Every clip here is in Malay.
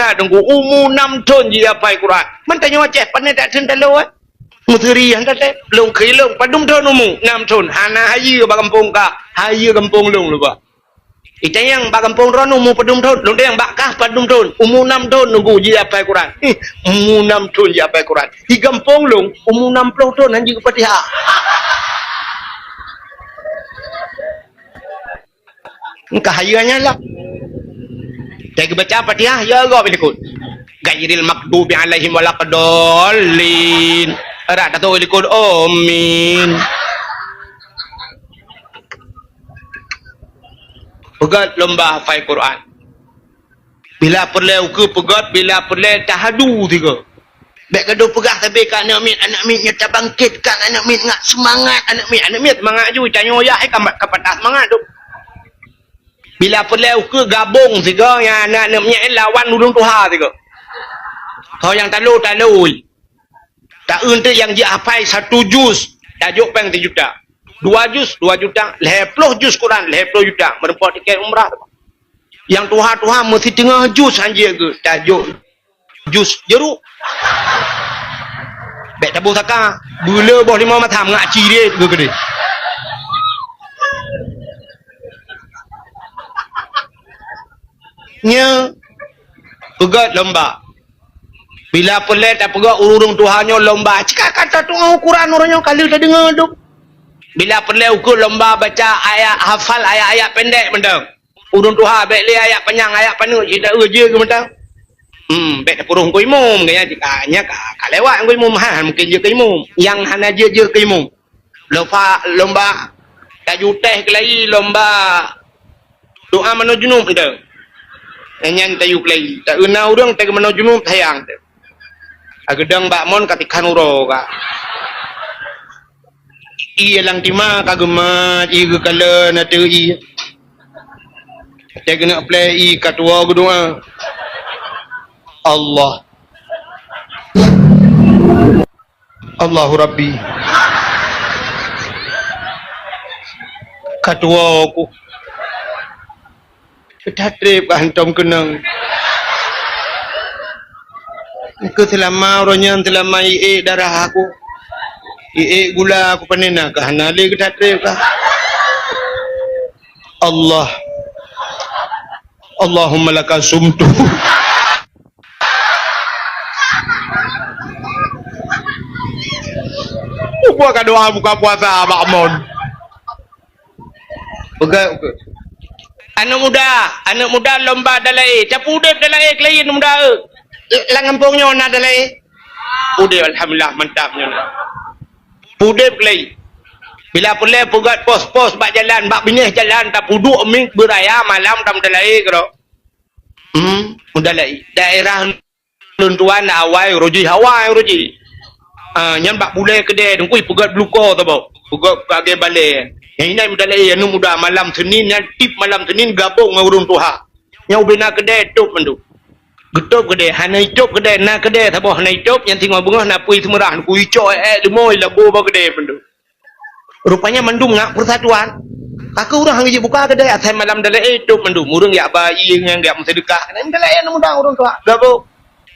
dah tunggu umur 6 tahun je apa Quran. Man tanya macam pandai tak ten dalau eh. Muteri yang kata long kei long padum tahun umur 6 tahun. Hana hayu ba kampung ka. Hayu kampung long lupa. Ita yang ba kampung ron umur padum tahun. Long yang bakah padum tahun. Umur 6 tahun nunggu je apa Quran. Umur 6 tahun je apa Quran. Di kampung long umur 60 tahun anjing ke Fatihah. Engkau hayanya lah. Dia baca Fatihah ya Allah bilikut. Gairil maghdubi alaihim walaqdallin. Ara tak tahu bilikut amin. Pegat lomba hafal Quran. Bila perlu ke pegat, bila perlu tahadu tiga. Baik gaduh pegah tapi kan anak min nya terbangkitkan anak min ngak semangat anak min semangat ju tanya ya kapat semangat tu. Bila perlu ke gabung tiga yang anak minyak lawan ulung Tuhan tiga. Kau yang talu. Tak untuk yang dia hafal 1 juz, tajuk peng 3 juta. 2 juz 2 juta, 20 juz Quran 20 juta, merempat tiket umrah. Yang Tuhan mesti tengah juz anjir ke, tajuk juz jeruk. Baik tabuh takar, gula boh 5 matam ngak ciri dia ke dia. Nya pegat lomba. Bila pelet tak pegat urung Tuhannya lomba. Cakap kata Tuhan Quran orangnya kali dah dengar tu. Bila pelet ukur lomba baca ayat hafal ayat-ayat pendek benda. Urung Tuhan baik le ayat panjang ayat panjang kita je ke benda. Baik purung ku imum kaya dikanya ka lewat ku imum mungkin je ke imum. Yang hana je ke imum. Lomba tajuk teh kelai lomba doa menuju junub benda. Yang tayu kelai tak guna orang tak mana junub tayang tu agedang bakmon katikan uro ka iya lang tima kagema ieu kala na teu i tak kena play i katua gudua Allah Allahu Rabbi katua ku Kedatrip hantom kenang. Ke selama orangnya selama darah aku. Gula aku panena kah nali kedatrip kah. Allahumma laka sumtu. Buka doa buka puasa makmon. Pegang. Anak muda lomba dalai. Capu udip dalai kelain muda. Langampungnya ona dalai. Udip alhamdulillah mantapnya. Udip kelai. Bila pulai pugat pos-pos bak jalan, bak binih jalan tak puduk ming beraya malam tam dalai kero. Muda dalai. Daerah luntuan awai roji hawai roji. Nyan bak pulai kedai dengkui pugat bluko tu bau. Pugat bagai balai. Yang ini muda lagi, yang muda malam Senin, yang tip malam Senin gabung dengan urung Tuhan. Yang bina kedai tup mendu. Getup kedai, hana icop kedai, na kedai, tabuh hana icop, yang tinggal bunga, na pui semerah, ku icop, lemoy, labu, bawa kedai mendu. Rupanya mendung ngak persatuan. Aku orang hanggi buka kedai, asal malam dalai tup mendu. Murung ya bayi, yang dia sedekah. Yang dalai yang muda urung Tuhan. Gabung.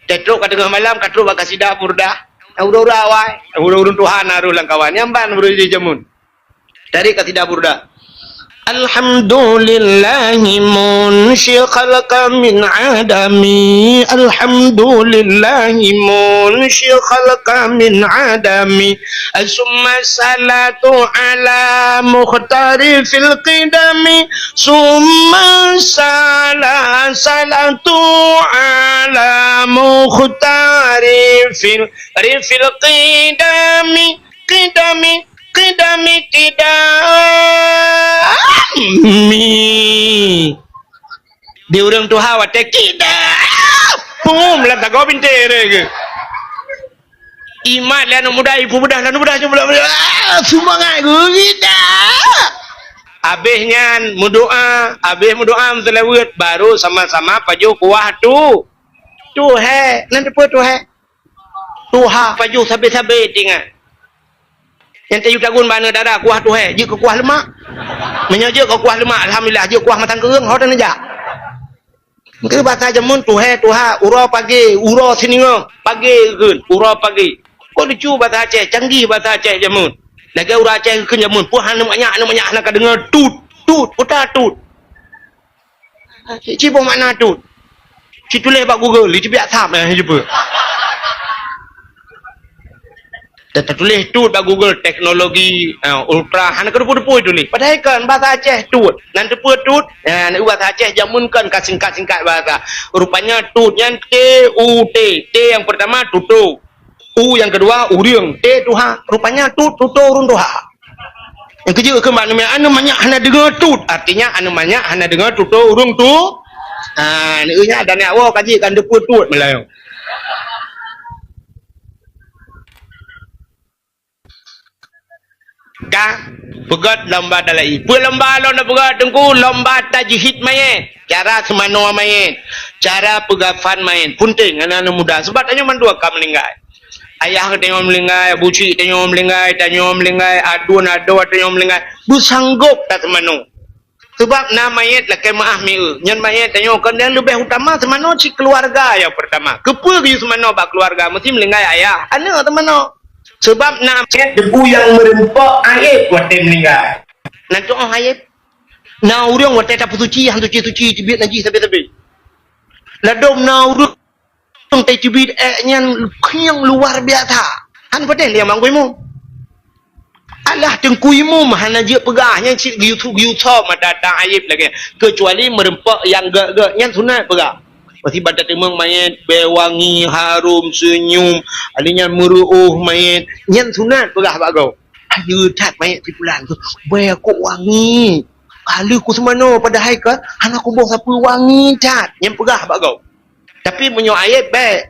Tetruk kat tengah malam, katruk bakal sidah burdah. Urung-urung awai. Urung Tuhan, naruh langkawan. Nyamban, beruji jamun. Dari ketidak burda. Alhamdulillahi munshi khalqa min adami. Alhamdulillahi munshi khalqa min adami. Summa salatu ala mukhtari fil qidami. Summa salatu ala mukhtari fil qidami. Qidami di urang tu hawa te lah tak kau binte ke imat lah nak muda ibu muda semangat kita habisnya mudoa selawat baru sama-sama paju kuah tu nanti apa tuha paju sabi-sabi tinggal. Yang tayu tagun mana darah kuah tu je ke kuah lemak. Menyaja ke kuah lemak alhamdulillah je kuah matang kering hot aja. Ke bahasa jamun tuha ura pagi ura sininga pagi keun ura pagi kok lucu bahasa Aceh canggih bahasa Aceh jamun lagi ura Aceh keun jamun puh anu banyak nak dengar tut putar tut cipo mana tut ci tulis bak Google li biak sam jumpa dan tertulis tut bak Google teknologi ultra hana kerupu-rupu tulis padahal kan bahasa Aceh tut nan depu tut nak bahasa Aceh jamun kan singkat-singkat bahasa rupanya tut yang T yang pertama tutu U yang kedua uriang T tuha rupanya tut tutu urun tuha yang kecil ke makna anu banyak hana dengar tut artinya anu banyak hana dengar tutu urung tu ni nya ada nak awak kaji kan depu tut Melayu pegat lomba dalai lomba lo nak pegat tengku lomba tajhid main cara semano main cara pegafan main penting anak-anak muda sebab tanya mandua kam melinggai ayah tanya melinggai buci tanya melinggai adun tanya melinggai bu sanggup tak semano sebab nama mayat lah kemaah miu nyan mayat tanya kan yang lebih utama semano si keluarga yang pertama kepergi semano bak keluarga mesti melinggai ayah anak semano sebab nak debu yang merempak aib buat dia meninggal nanti aib na urang buat dia tak suci han suci cibit najis tapi ladom na urang tai cibit nyan yang luar biasa han paten dia mangkuimu alah tengkuimu mahana je pegahnya si YouTube mata datang aib lagi kecuali merempak yang gak nyan sunat pegah pasti badan temang mayat bewangi harum senyum adanya meruuh mayat nyan sunat pegah bagau ayu tat mayat tipulan tu be aku wangi kali ku semano padahal ke anak aku bawa siapa wangi tat nyan pegah bagau tapi menyo ayat be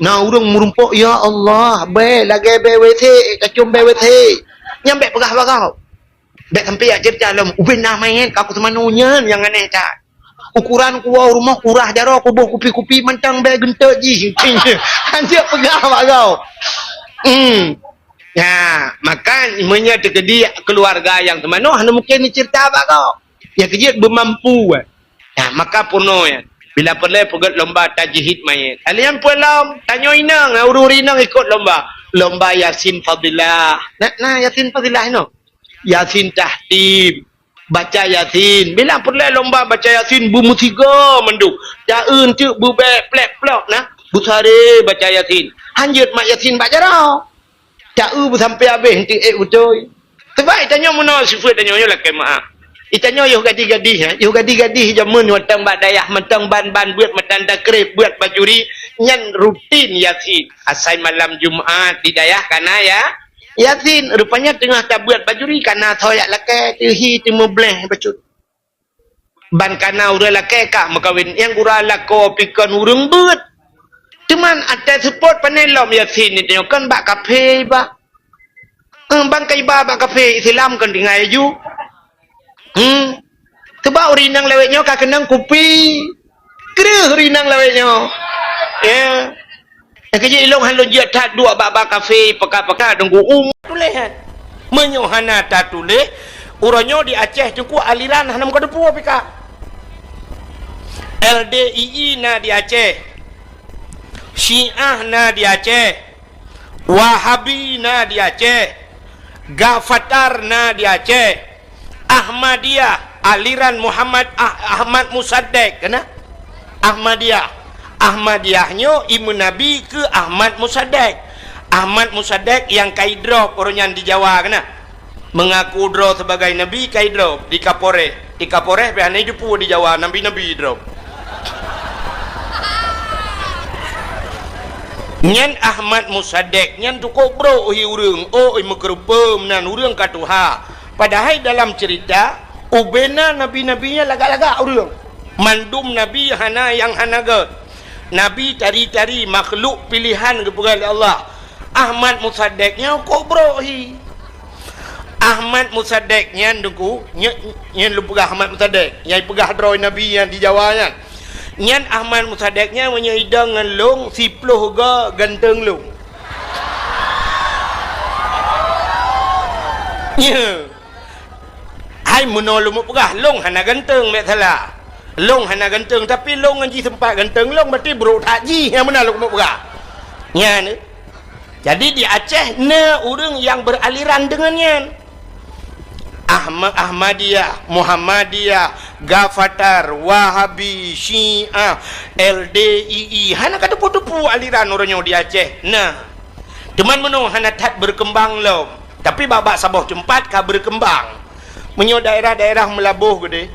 na urang merumpok ya Allah be lagi be WC kacum be WC nyan be pegah bagau be sampai ajar dalam ubin nah mayat aku semano nyan yang aneh tat ukuran kuah rumah kurah jaro kubuh kupi-kupi mentang be gentek ji anjir pegah bagau ya maka imannya terkedi keluarga yang temano hanya mungkin ni cerita bagau ya kejit bermampu ya maka puno ya bila perlu pegat lomba tajhid mayat alian pulang tanyo inang ururi inang ikut lomba yasin fadilah nah yasin fadilah no yasin tahtim baca yasin bila perlu lomba baca yasin bu musiga menduk daun tu bu plek-plek nah bu sare baca yasin hanjut mak yasin baca dah dau bu sampai habis nanti betul terbaik tanya mana sifat tanya lah kemaah itanya yo gadis-gadis yo gadis-gadis jamun watang badayah mentang ban-ban buat metan takrib buat bajuri nyan rutin yasin asai malam Jumaat di dayah kana ya yasin rupanya tengah tak buat bajuri kana soyak lakai tihi timu bleh bacut ban kana ura lakai kak makawin yang ura lako pikan urung buat cuman ada support panelom yasin ni tengok kan bak kafe bak ban kai bak kafe Islam kan dingai ju sebab urinang lewetnya kak kenang kupi kera urinang lewetnya ya kerja ilong halu dia tak dua bak kafe peka-peka tunggu tulis menyohana tak tulis uranyo di Aceh tunggu aliran hana muka depu peka LDII na di Aceh Syiah na di Aceh Wahabi na di Aceh Gafatar na di Aceh Ahmadiyah aliran Muhammad Ahmad Musaddek kena Ahmadiyahnya Ibu Nabi ke Ahmad Musaddek yang kaidrop orang yang di Jawa kena mengaku drop sebagai Nabi kaidrop di Kapore biasanya hidup di Jawa Nabi drop nyan Ahmad Musaddek nyan tu bro urang mekerupem nan urang katuha padahal dalam cerita ubena nabi-nabinya lagak-lagak urang mandum Nabi hana yang hanaga Nabi cari-cari makhluk pilihan kepada Allah. Ahmad Musaddeknya kubrohi. Ahmad Musaddeknya nunggu nyen lu pegah Ahmad Musaddek yang pegah droi Nabi yang di Jawa nya. Nyen Ahmad Musaddeknya menyeidang ngelung sipluh ga ganteng lung. Nya. Hai menolu mu pegah lung hana ganteng mek salah. long hana ganteng tapi long ngaji tempat ganteng long berarti bro haji yang mana long mau berak nya ni. Jadi di Aceh ne orang yang beraliran dengannya Ahmadiyah, Muhammadiyah, Gafatar, Wahabi, Syiah, LDII. Hana kata putu-putu aliran orangnya di Aceh. Nah, teman menung hana tat berkembang lo. Tapi babak sabah tempat kah berkembang. Menyo daerah-daerah melabuh gede.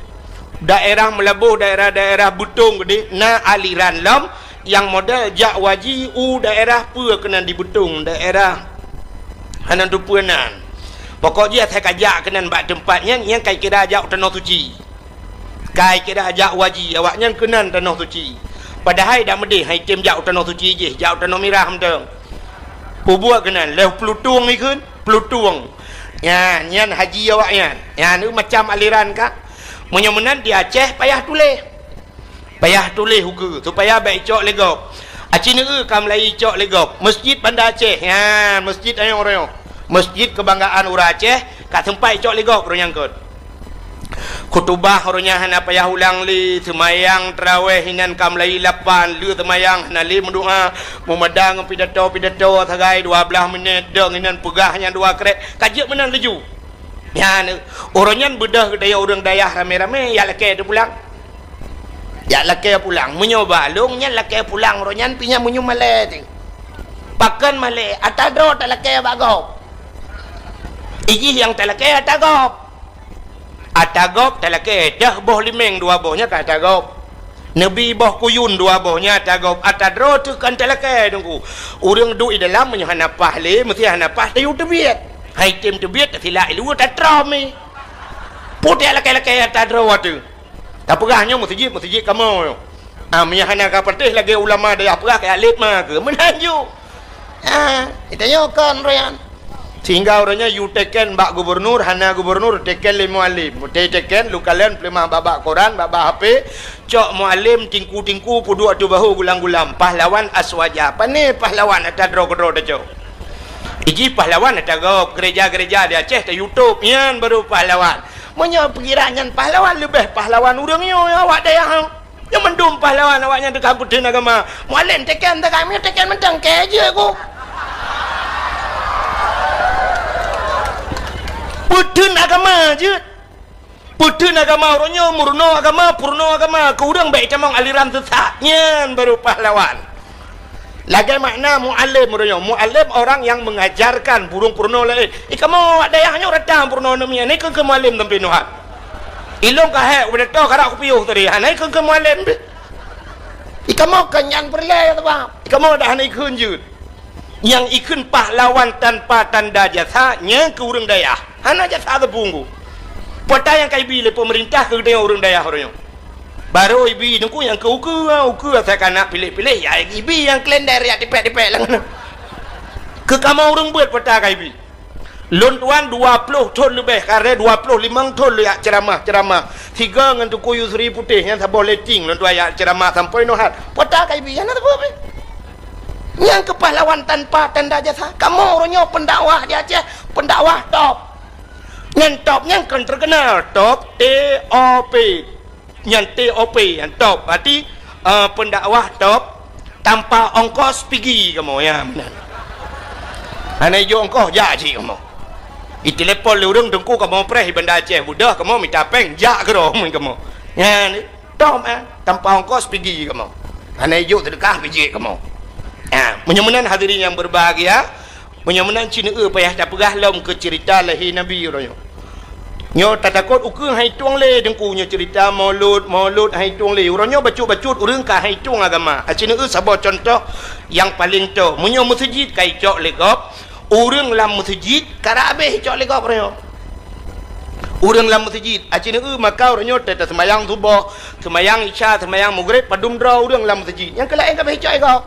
Daerah melabuh, daerah-daerah butung gede. Nah aliran lom yang model jak waji daerah pua kena dibutung daerah hana tu puanan. Pokoknya saya kajak kena bak tempatnya yang kai kira ajak tanah suci. Kai kira ajak waji awaknya kena tanah suci. Padahal dak medih hai tim jak tanah suci je, jak tanah merah mendeng. Buat kena leh pelutung ikun, pelutung. Ya, nyan haji awaknya. Ya ni macam aliran kah? Menyemenan di Aceh payah tulis. Payah tulis hukum supaya baik cok legop. Acina kam lai cok legop. Masjid Banda Aceh. Ya, masjid ayang orang. Masjid kebanggaan orang Aceh kat tempat cok legop orang kot. Khutbah orangnya hana payah ulang li semayang tarawih hinan kam lai 8 lu semayang hana li mendoa memedang pidato sagai 12 minit deng hinan pegahnya 2 krek kajak menan leju. Ya, orangnya bedah daya orang dayah rame-rame ya laki tu pulang. Ya laki pulang menyoba longnya laki pulang ronyan pinya munyu male ting pakan male atadro tak laki bagop iji yang tak laki atagop tak laki dah boh limeng 2 bohnya ka atagop nabi boh kuyun 2 bohnya atagop atadro tu kan tak laki tunggu urang du di dalam menyo hana pahle mesti hana pah tayu tebiet hai tim tebiet sila ilu tatromi putih laki-laki atadro watu. Tak perahnya masjid kamu. Amnya hana ka pertih lagi ulama dia perah ke alif mah ke menanju. Itanya kan royan. Sehingga orangnya you teken bak gubernur hana gubernur teken le muallim. Teken lu kalian pelimah babak Quran, babak HP, cok muallim tingku-tingku pudu atu bahu gulang-gulam pahlawan aswaja. Apa ni pahlawan atadro-dro dah cok. Iji pahlawan atagop gereja-gereja di Aceh di YouTube yan baru pahlawan. Menyo perkiraan pahlawan lebih pahlawan urangnya awak daya yang mendum pahlawan awaknya dekat putih agama muallim tekan tak kami tekan mentang keje aku putih agama je putih agama orangnya murno agama purno agama ke urang baik camang aliran sesatnya baru pahlawan. Lagi makna muallim orangnya muallim orang yang mengajarkan burung purno lain kamu dayahnya redang purno namanya ni ke muallim tempi nuhat ilong kahek udah tahu karak aku piuh tadi hanai ke muallim kamu kenyan perleh apa kamu dah hanai kunjut yang ikun pahlawan tanpa tanda jasanya ke urang dayah hana jasa tepunggu peta yang kaibi le pemerintah ke dia urang dayah orangnya baru ibi nungku yang ke uku saya kena pilih-pilih ya ibi yang klender ya dipek-dipek lah ke kamu orang buat peta kaibi lontuan 20 ton lebih karena 25 ton ya ceramah 3 dengan tu kuyu seri putih yang tak boleh ting lontuan ya ceramah sampai nohat peta kaibi yang tak apa yang ke pahlawan tanpa tanda jasa kamu orangnya pendakwah di Aceh pendakwah top yang topnya kan terkenal top TOP yang TOP yang top berarti pendakwah top tanpa ongkos pergi kamu ya benar anai jo ongkos ja cik kamu itelepon le urang dengku kamu preh Banda Aceh budah kamu minta peng ja ke rom kamu ya ni top tanpa ongkos pergi kamu anai jo sedekah biji kamu menyemenan hadirin yang berbahagia menyemenan Cina payah tak perah lom ke cerita lahir Nabi orangnya nyo tak takut ukur hai tuang le dengkunya cerita maulud hai tuang le urangnya bacut-bacut urang ka hai tuang agama acina sabah contoh yang paling tu munyo masjid kai cok legop urang lam masjid karabe cok legop orangnya urang lam masjid acina maka orangnya tetap sembahyang subuh sembahyang isya sembahyang maghrib padum dra urang lam masjid yang kelain ka be cok legop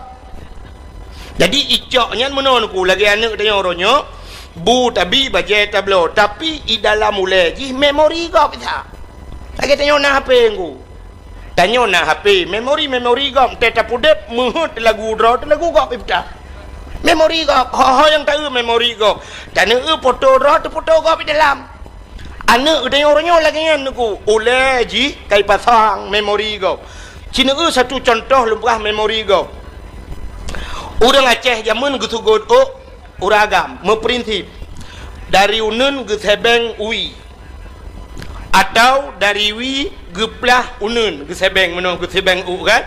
jadi icoknya menonku lagi anak tanya orangnya bu tabi baje tablo tapi di dalam mulai ji memori gop ta lagi tanya na HP ku tanya na HP memori gop tetap pudep muhut lagu dro lagu gop ipta memori gop ho yang tahu memori gop tanya foto dro tu foto gop di dalam Anak dia orangnya lagi kan aku. Oleh ji kai pasang memori kau. Cina satu contoh lumpah memori kau. Orang Aceh zaman gesugod uragam memprinsip dari unun ke sebeng ui atau dari wi geplah unun ke sebeng menung ke sebeng u kan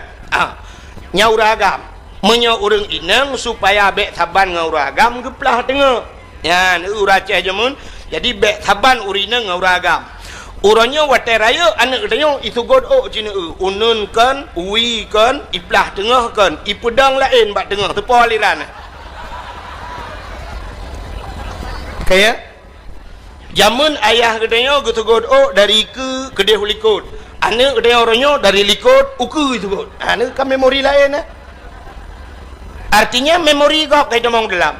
nya uragam menyo urang inang supaya bek saban ngau uragam geplah tengah ya ni Aceh jamun jadi bek saban urina ngau uragam urangnya watai raya anak dia isugod cina unun kan ui kan iplah tengah kan ipedang lain bak tengah tepo aliran kaya zaman ayah gedenya gesugod dari ke kedeh likut anak gedenya orangnya dari likut uku itu anak kan memori lain artinya memori kau kaya demong dalam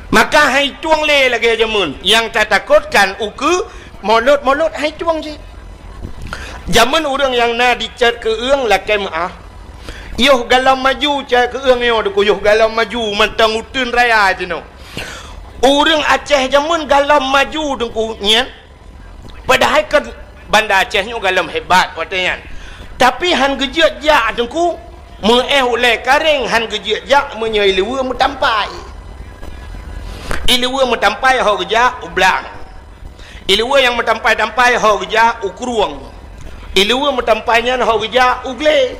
maka hai tuang le lagi zaman yang tak takutkan uku molot hai tuang je zaman orang yang na dicat ke eung lah kai maah yoh galam maju cat ke eung yo deku yoh galam maju mantang utun raya je no orang Aceh zaman galam maju dengku nyen padahal kan bandar Aceh nyo galam hebat katanya tapi han gejiat jak dengku oleh kareng han gejiat jak menyai lewa metampai ilewa metampai ho geja ublang ilewa yang metampai-tampai ho geja ukruang ilewa metampainya ho geja ugle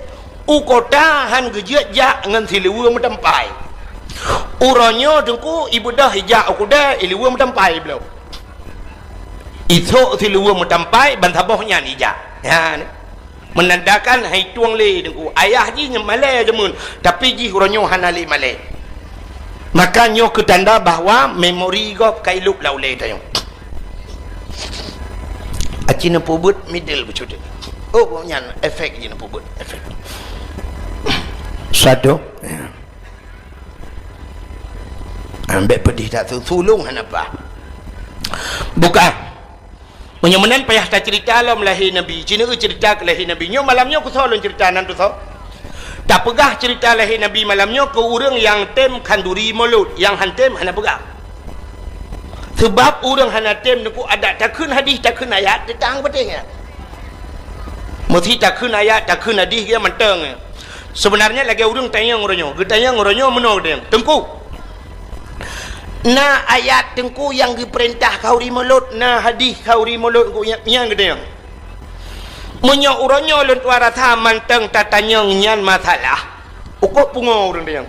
ukota han gejiat jak ngan silewa metampai uranyo dengku ibu dah hijak aku dah ilewa metampai belum itu silewa metampai bantabohnya hijak ya menandakan hai tuang le dengku ayah ji malai jemun tapi ji uranyo hanali malai makanya ketanda bahawa memori gop kailuk laule tayong acina pubut middle bercuda nyan efek je pubut efek satu ambek pedih tak sulung apa bukan menyamanan payah tak cerita alam lahir Nabi cina cerita ke lahir Nabi nyo malamnya aku solon cerita nanti tak pegah cerita lahir Nabi malamnya ke orang yang tem kanduri mulut yang hantem hana pegah sebab orang hana tem aku ada takun hadis takun ayat datang betulnya mesti takun ayat takun hadis dia menteng sebenarnya lagi orang tanya orangnya menol dia tengku na ayat tengku yang diperintah kauri mulut na hadis kauri mulut ku yang gede menyo uranyo lun tuara tha manteng tatanya nyan masalah ukok pungo urang dia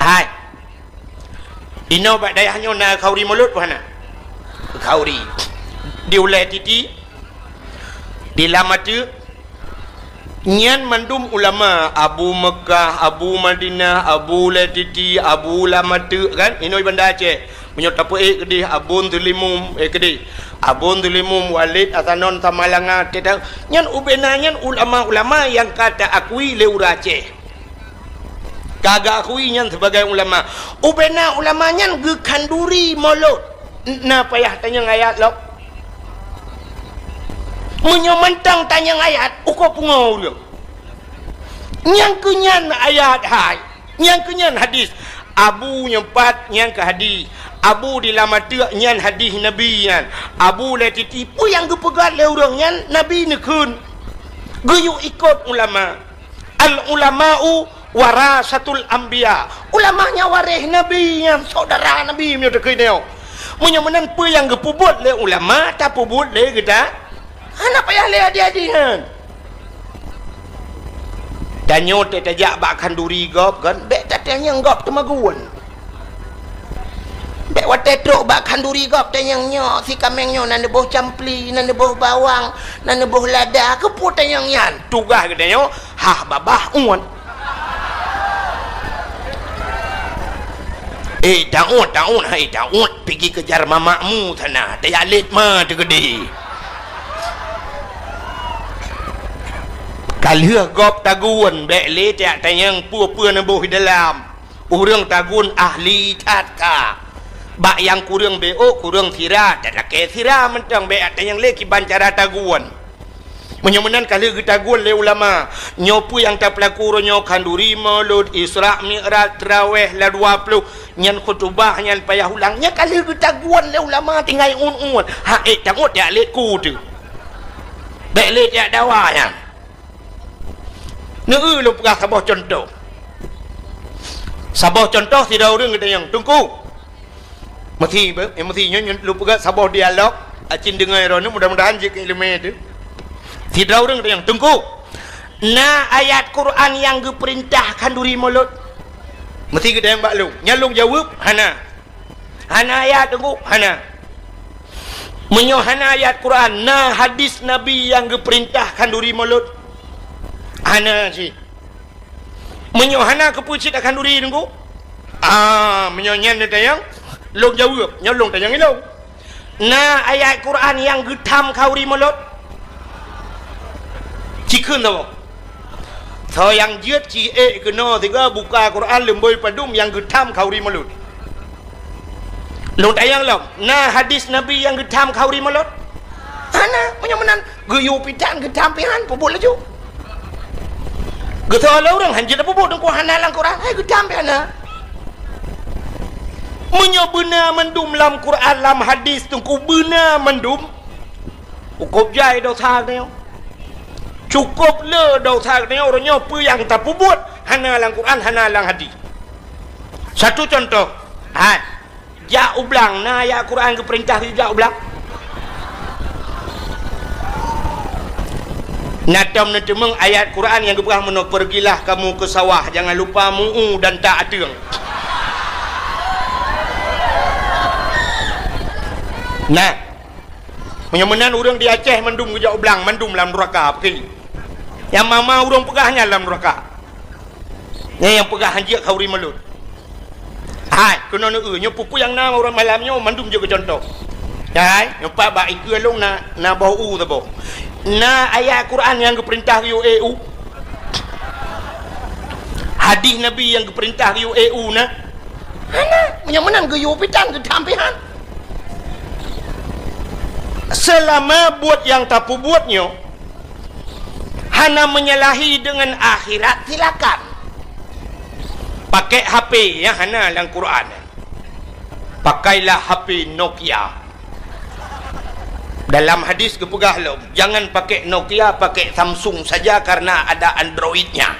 hai ino bak dayahnya na kauri mulut mana kauri diulai titi dilamatu nyan mandum ulama Abu Mekah, Abu Madinah, Abu Latiti, Abu Lamatu kan ino bandar Aceh menyot apa kedih Abun Tulimum kedih Abun Tulimum Walid Atanon Tamalanga tetang nyan ubenanya ulama-ulama yang kata akui leura Aceh kagak akui nyan sebagai ulama ubena ulamanya ge kanduri mulut na payah tanya ayat lo menyomentang tanya ayat uko pungau lu nyang kunyan ayat hai nyang kunyan hadis Abu nyempat nyang ke hadis Abu dilamatu nyan hadis Nabi nyan Abu le titipu yang gepegat le urang nyan Nabi nekun geyu ikut ulama al ulama'u warasatul anbiya ulamanya waris Nabi nyan saudara Nabi nyo tekoi neo menyomenan pe yang gepubut le ulama tak pubut le kita anak payah le adik-adikan danyo te tajak bak kanduri gop kan bek tatanya gop temaguan bek wate truk bak kanduri gop tanyang nyo si kameng nyo nan boh campli nan boh bawang nan boh lada kepu tanyang yan tugah katanya hah babah uan daun hai daun pergi kejar mamakmu sana tayalit mah tegede kalih gop tagun bek le tak tayang pua-pua nabuh dalam urang tagun ahli tatka bak yang kurang beo kurang sira tak ke sira mentang bek tayang le ki bancara tagun Menyemenan kala getagun le ulama nyopu yang tak pelakuru nyo kanduri maulud Isra Mi'raj Tarawih la 20 nyan khutbah nyan payah ulang nya kala getagun le ulama tinggal un ha tangut ya le ku tu bek le ya dawa yang nu lu pegah sabah contoh tidak orang kata yang tunggu mesti nyo lu pegah sabah dialog acin dengar rono mudah-mudahan je ke ilmu tu. Tidak orang yang tunggu. Na ayat Quran yang diperintahkan duri mulut. Mesti kita yang baklung. Nyalung jawab hana. Hana ayat tunggu hana. Menyo hana ayat Quran. Na hadis Nabi yang diperintahkan duri mulut. Hana si. Menyo hana kepucit akan duri tunggu. Menyo nyan dia yang long jawab. Nyalung tayang ilong. Na ayat Quran yang getam kauri mulut. Cikun tau. So yang jiat ci kena tiga buka Quran lemboi padum yang getam kauri mulut. Long tayang lom. Nah hadis Nabi yang getam kauri mulut. Hana menyemenan geyu pitan getam pihan pebut laju. Getol orang hanjit pebut dengku hana lang Quran. Hai getam pihan. Menyebena mendum lam Quran lam hadis tengku bena mendum. Ukop jai do thang neo. Cukup le dau thang ni orangnya apa yang tak buat hana lang Quran hana lang hadis. Satu contoh ja ublang na ayat Quran ke perintah ja ublang natam natemeng ayat Quran yang keberah menok pergilah kamu ke sawah jangan lupa mu'u dan tak adeng. Nah menyemenan orang di Aceh mendum ke ja ublang mendum dalam neraka pergi yang mama urang pegahnya dalam neraka. Yang pegah hanjik kauri mulut. Kena nyo pupu yang nama orang malamnya mandum juga contoh. Nyopak ba iku long na bau tabo. Na ayat Quran yang keperintah yo EU. Hadis Nabi yang keperintah yo EU na. Menyemenan ke yo pitan ke tampihan. Selama buat yang tak buatnya hana menyalahi dengan akhirat silakan pakai HP ya hana dalam Quran pakailah HP Nokia dalam hadis kepegah lo jangan pakai Nokia pakai Samsung saja karena ada Androidnya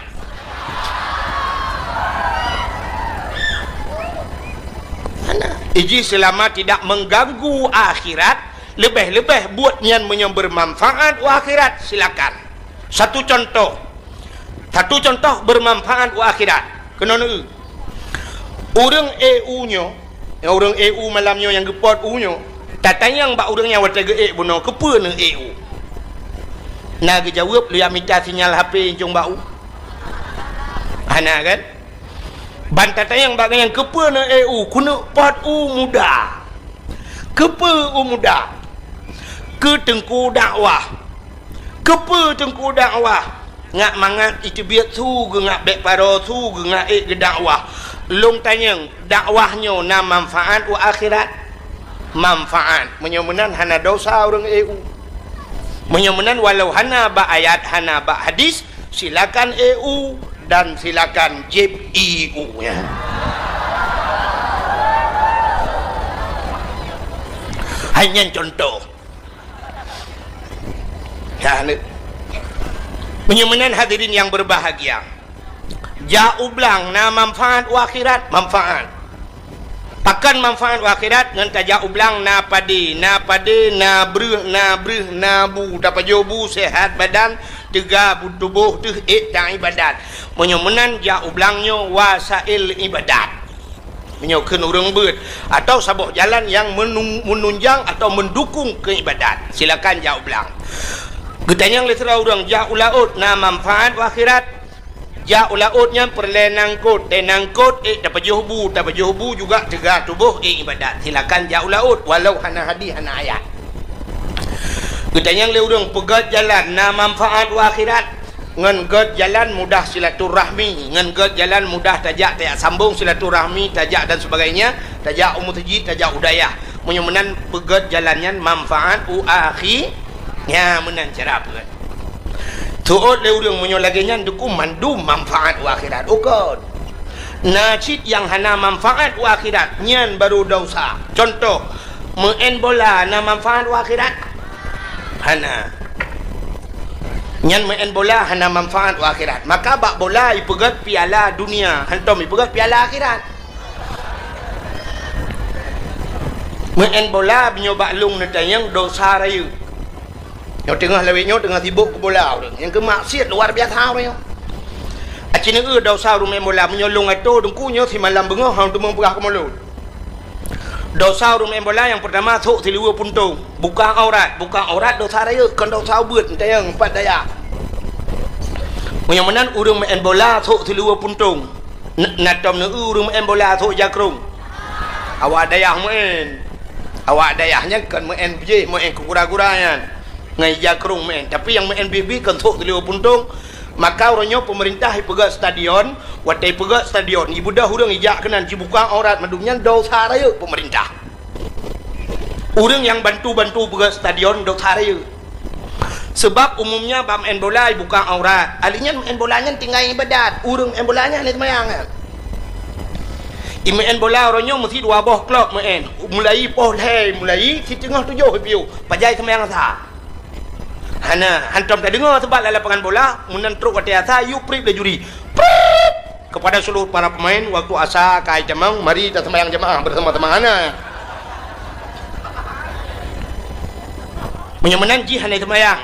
hana iji selama tidak mengganggu akhirat lebih-lebih buat yang bermanfaat akhirat silakan. Satu contoh bermanfaat wa akhirat. Kena nu. Orang EU nyo, orang EU malamnya yang gepot U nyo, tatayang ba orang yang wata ge buno kepe ne EU. Na ge jawab lu yang minta sinyal HP jong bau. Hana kan? Ban tatayang ba yang kepe ne EU, kuna pot U muda. Kepe U muda. Ke tengku dakwah. Kepa tengku dakwah ngak mangat itu biat tu ngak bek paro tu ngak ke dakwah long tanyang dakwahnya na manfaat wa akhirat manfaat menyemenan hana dosa orang EU menyemenan walau hana ba ayat hana ba hadis silakan EU dan silakan jeb EU nya hanya contoh menyemenan hadirin yang berbahagia ja ublang na manfaat wa akhirat manfaat pakan manfaat wa akhirat ngan ja ublang na padi na bruh na bu dapat jobu sehat badan tega tubuh tu dan ibadat menyemenan ja ublangnya wasail ibadat menyokeun urang beut atau sabuk jalan yang menunjang atau mendukung keibadat silakan ja ublang. Getanyang letera orang ja ulaut na manfaat wa akhirat ja ulautnya perlenang kot tenang kot dapat juhbu juga tegah tubuh ibadat silakan ja ulaut walau hana hadis hana ayat. Getanyang le orang pegat jalan na manfaat wa akhirat ngan gat jalan mudah silaturahmi ngan gat jalan mudah tajak sambung silaturahmi tajak dan sebagainya tajak umutaji tajak udayah menyemenan pegat jalannya manfaat u akhi ya menan cara apa tuot le urang menyo lagi nyan duku mandum manfaat akhirat ukon najid yang hana manfaat akhirat nyan baru dosa. Contoh main bola na manfaat akhirat hana nyan main bola hana manfaat akhirat, maka bak bola ipegat piala dunia hantom ipegat piala akhirat. Main bola binyoba lung na tayang dosa raya. Yang tengah lewetnya tengah sibuk ke bola orang. Yang kemaksiat luar biasa orang. Acina dosa rumah bola menyolong itu dengkunya si malam bengah hang tu memperah ke mulut. Dosa rumah bola yang pertama thuk si liwa puntung, buka aurat dosa raya, kan dosa beut tayang empat daya. Yang menan urang main bola thuk si liwa puntung. Natom ne urang main bola thuk jakrung. Awak dayah main. Awak dayahnya kan main biji, main kura-kuranya. Ngai jakrung main, tapi yang main BB kan thuk si liwa puntung. Maka orangnya pemerintah ipegat stadion, watai pegat stadion ibu dah urang ijak kenan cibuka aurat madumnya dosa raya pemerintah. Urang yang bantu-bantu pegat stadion dosa raya. Sebab umumnya bam main bola buka aurat, alinya main bolanya tinggal ibadat, urang main bolanya ni semayang kan. Main bola orangnya mesti 2 boh klok main. Mulai poh leh, mulai si tengah 7 piu, pajai semayang sah. Hana hantam tak dengar sebab dalam lapangan bola munan truk wati asa you prip le juri prip kepada seluruh para pemain waktu asa kai jamang mari kita sembahyang jemaah bersama-sama hana menyemenan ji hana sembahyang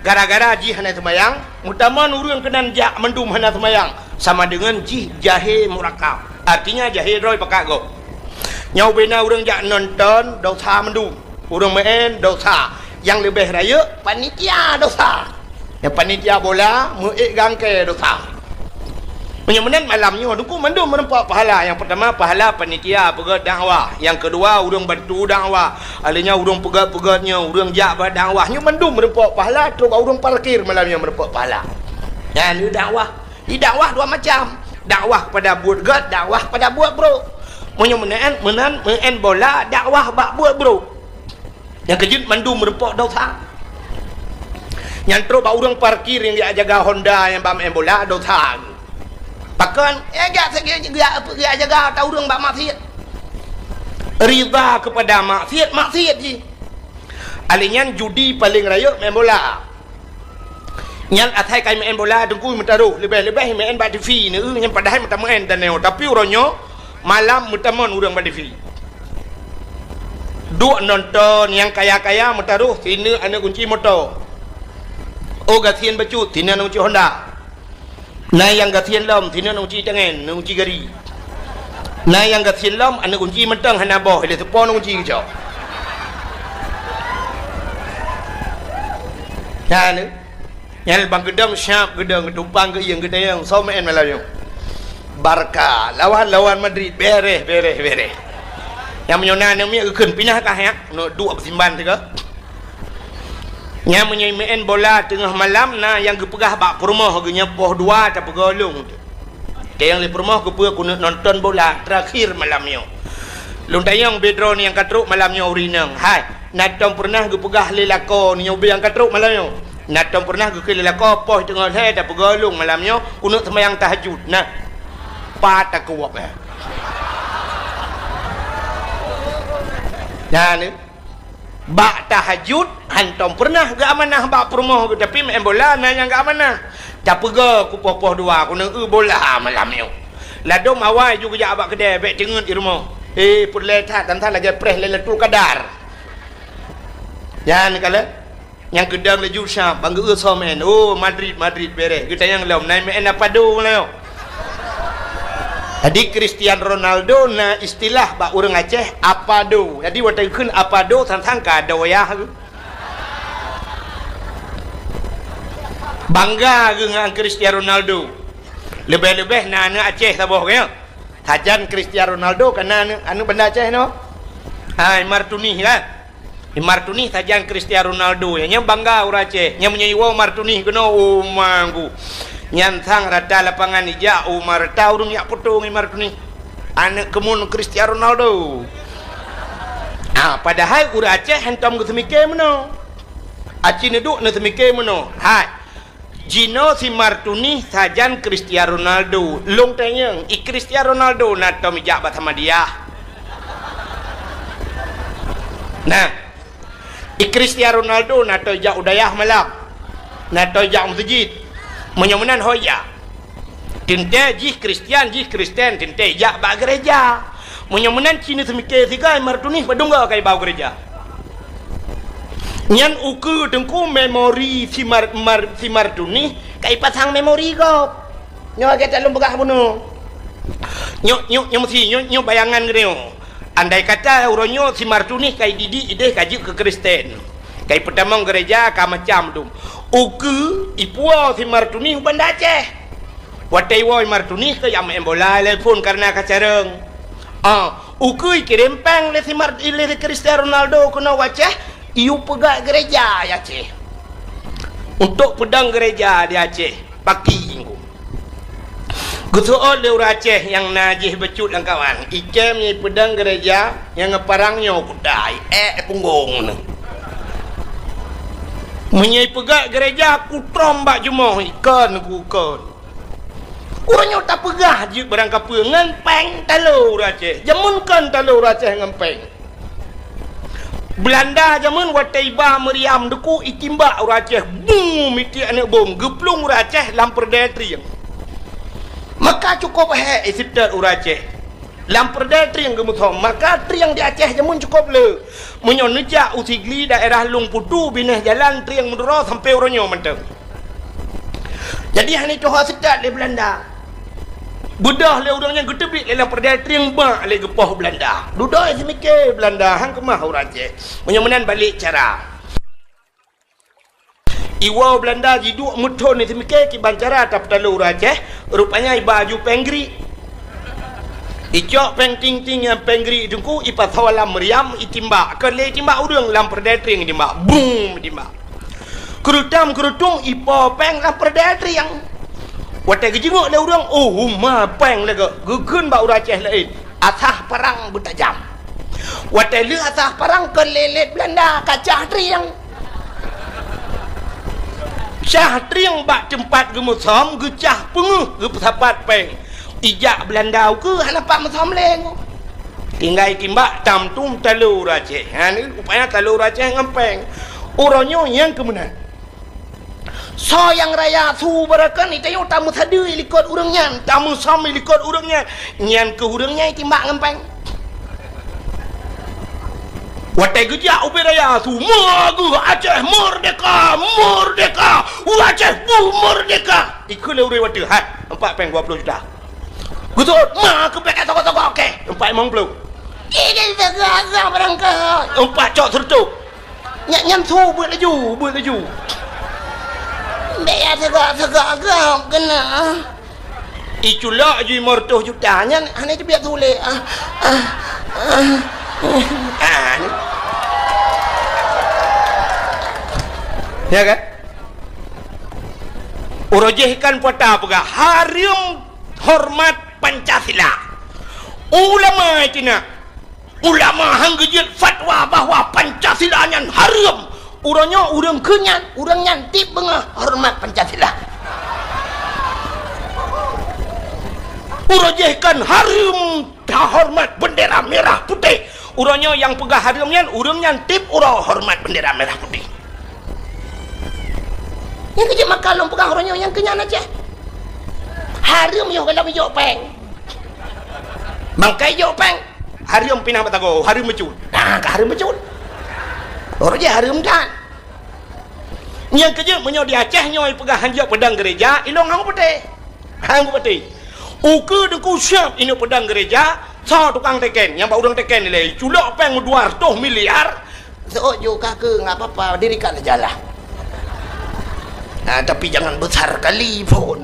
gara-gara ji hana sembahyang mutaman urang kenan jak mendum hana sembahyang sama dengan ji jahe murakab artinya jahe roy pakak go nyau bena urang jak nonton dosa mendum urang main dosa. Yang lebih raya panitia dosa. Yang panitia bola muik gangke dosa. Menyemenan malamnya duku mandum menempat pahala. Yang pertama pahala panitia pegat dakwah. Yang kedua urang bantu dakwah. Alanya urang pegat-pegatnya, urang jak dakwah. Nya mandum menempat pahala terus urang parkir malamnya menempat pahala. Ya ni dakwah. Di dakwah 2 macam. Dakwah kepada buat gat, dakwah kepada buat bro. Menyemenan main bola dakwah bak buat bro. Yang kejut mandum merempok dosa. Yang terus bawa orang parkir yang dia jaga Honda yang bam bola dosa. Pakan dia jaga tahu orang bak maksiat. Rida kepada maksiat je. Alinyan judi paling raya main bola. Yang atai kai main bola dengku mentaruh lebih-lebih main bak TV ni yang padahal mata main dan neo tapi orangnya malam mutaman orang bak TV. Duk nonton yang kaya-kaya mentaruh sini anak kunci motor. Oh gasian bacut sini anak kunci Honda. Nah yang gasian lom sini anak kunci tangan, anak kunci gari. Nah yang gasian lom anak kunci mentang hana boh, dia sepon anak kunci kecau. Nah ni, yang bang gedang siap gedang tumpang ke yang gedang so main malam Barca lawan Madrid beres. Yang menyonan yang punya kekun pindah kah ya no 2 persimban tu ke yang main bola tengah malam nah yang kepegah bak perumah harganya poh 2 tak pegolong tu dia yang di perumah kepegah kuna nonton bola terakhir malamnya lung tayang bedron yang katruk malamnya urinang hai natom pernah kepegah lelako ni ubi yang katruk malamnya natom pernah ke lelako poh tengah hai tak pegolong malamnya kuna sembahyang tahajud nah pat tak kuap Nah ni bak tahajud hantom pernah gak amanah bak perumah tapi main bola nah yang gak amanah tak pega ku poh 2 aku nak bola malam ni ladom awal juga jak abak kedai bek cengut di rumah pun letak tantan lagi press letul kadar jangan kala yang gedang laju syap bangga so main oh Madrid beres kita yang lom naik main apa do leo. Jadi Cristiano Ronaldo na istilah bak orang Aceh apado. Jadi waktu kun apado tantang kado ya. Bangga dengan Cristiano Ronaldo. Lebih-lebih na Aceh taboh ya. Tajan Cristiano Ronaldo karena anu benda Aceh no. Hai Martuni kan. Martuni tajan Cristiano Ronaldo ya nya bangga orang Aceh. Nya menyewa Martuni kena manggu. Nyantang rata lapangan ija Umar tahu yak potong Martuni anak kemun Cristiano Ronaldo padahal ura Aceh hentam ke semike meno aci neduk na semike meno hai Gino si Martuni sajan Cristiano Ronaldo. Long tanyang i Cristiano Ronaldo na tomijak bat sama dia. Nah, i Cristiano Ronaldo na to jak udayah malap. Na to jak masjid. Menyomenan hoya. Tinte jih Kristen tinte jak ba gereja. Menyomenan Cina semike sikai Martuni padungga kai bau gereja. Nyan uku tengku memori si Martuni kai pasang memori kau. Nyo kita belum begah bunuh. Nyo mesti nyo bayangan gini. Andai kata uronyo si Martuni kai didi ide kaji ke Kristen. Kai pertama gereja ka macam tu. Uku ipua si Martuni banda Aceh. Watai woi Martuni ke yang embola telepon karena kacareng. Uku kirim peng le si Cristiano Ronaldo kena Aceh. Iu pegak gereja ya Aceh. Untuk pedang gereja di Aceh pagi minggu. Gusool le Aceh yang najih becut dan kawan. Ikem ni pedang gereja yang ngeparangnya kudai punggung. Menyai pegak gereja ku trombak jumoh ikan ku kon. Urangnya tak pegah je barang kapur ngempeng talur Aceh. Jamunkan talur Aceh ngempeng. Belanda zaman watai ba meriam deku itimba Aceh boom iti anak bom geplung Aceh lam perdaya triang. Maka cukup isitar Aceh lam perdaya triang gemuthom maka triang di Aceh zaman cukup le menyoneja usigli daerah Lung Putu binah jalan triang mendoro sampai oronyo menteng. Jadi hani tu hasitat le Belanda. Bedah le urangnya gedebik le lam perdaya triang ba le gepoh Belanda. Duduk semike Belanda hang kemah Aceh. Menyomenan balik cara. Iwa Belanda jiduk muton ni semike ki bancara tap talu Aceh rupanya baju penggri. Icok peng ting ting yang penggri dengku ipa sawalam meriam itimba ke le timba urang lam perdaya triang timba. Boom timba. Kerutung ipa peng lam perdaya triang. Watai kejenguk le urang ma peng le gegun ba Aceh lain asah perang bertajam. Watai le asah perang ke lelet Belanda kacah triang. Syah triang bak tempat gemusom gecah penguh ge pesapat peng. Ijak Belanda ke hanapak mesom leng. Tinggal timbak tamtum talur Aceh. Ni rupanya talur Aceh ngempeng. Uronyo yang kemenang. So yang raya su barakan itu yang tamu tadi likut urangnya, tamu sama likut urangnya, nyan ke urangnya timbak ngempeng. Watai gejak ubi raya su magu Aceh merdeka, Aceh merdeka. Ikut le uri watai hat 4.20 juta. Gusto ma ke pek toko-toko okey 4.50. Ini segala berangkat. 4 cok sertuk. Nyan su buat laju. Biar segak kena. Itulah je 500 juta. Hanya biar tulis. Ya kan? Urojehkan pota pegah harum hormat Pancasila. Ulama itu nak. Ulama hanggejit fatwa bahawa Pancasila yang harum. Urangnya urang kenyan, urang nyantip bengah hormat Pancasila. Urajehkan harum hormat bendera merah putih. Urangnya yang pegah harumnya, urang nyantip urang hormat bendera merah putih. Yang kerja makalong pegah urangnya yang kenyan aja. Harum yo kalau yo peng. Bangkai yo peng. Harum pinang batago, harum mecut. Nah, ke harum mecut. Orang je harum kan. Yang kerja menyo di Aceh nyoy pegah hanjak pedang gereja, ilong hang putih. Uke dengku siap ini pedang gereja, sa tukang teken, yang bau udang teken ni culok peng 200 miliar. So juga ke ngapa apa dirikan aja lah. Tapi jangan besar kali pun.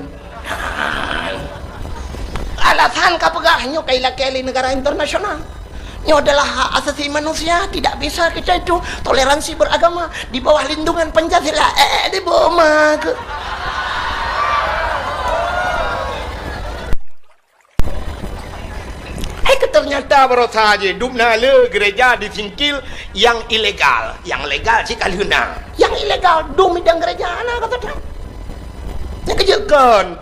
Alasan kapegah nyo kay lakeli negara internasional. Ini adalah hak asasi manusia, tidak bisa kita itu toleransi beragama di bawah lindungan Pancasila. Di bawah ke. Ternyata baru saja dubna le gereja disingkil yang ilegal, yang legal sih kaluna, yang ilegal dum midang gereja anak kata aja kan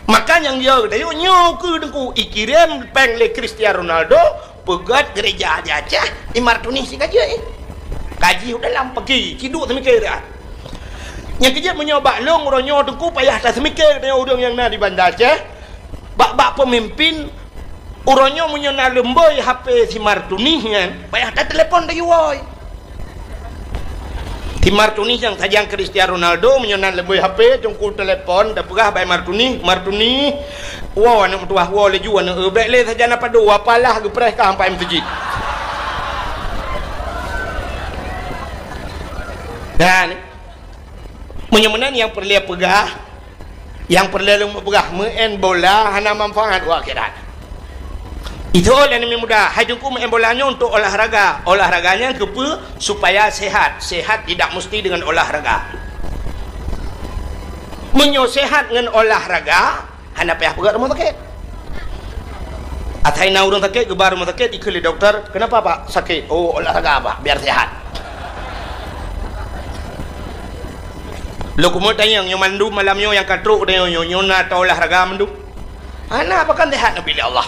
makanya yang dia dayo nyoku dengku ikirim pengle Cristiano Ronaldo pegat gereja aja Martuni sih kaji udah lam pergi ciduk semikir dah yang kerja menyoba long ronyo dengku payah tak semikir dengan udang yang na di bandar bak pemimpin uronyo menyona lemboi HP si Martuni kan payah tak telepon dari woi si Martuni yang tajang Cristiano Ronaldo menyona lemboi HP jongku telepon dah pegah by Martuni wow anak tua wow leju anak baik le saja nak padu apalah ke press ka sampai masjid dan menyemenan yang perlu pegah yang perlu pegah main bola hana manfaat akhirat itu oleh yang mudah hajungku main bolanya untuk olahraganya kepa supaya sehat tidak mesti dengan olahraga menyosehat dengan olahraga hana payah pegat rumah sakit ataina orang sakit gebar rumah sakit ikeli dokter kenapa pak sakit oh olahraga apa biar sehat lo kumut tanya yang mandu malamnya yang katruk dia nyona atau olahraga mandu hana apa kan sehat nabi Allah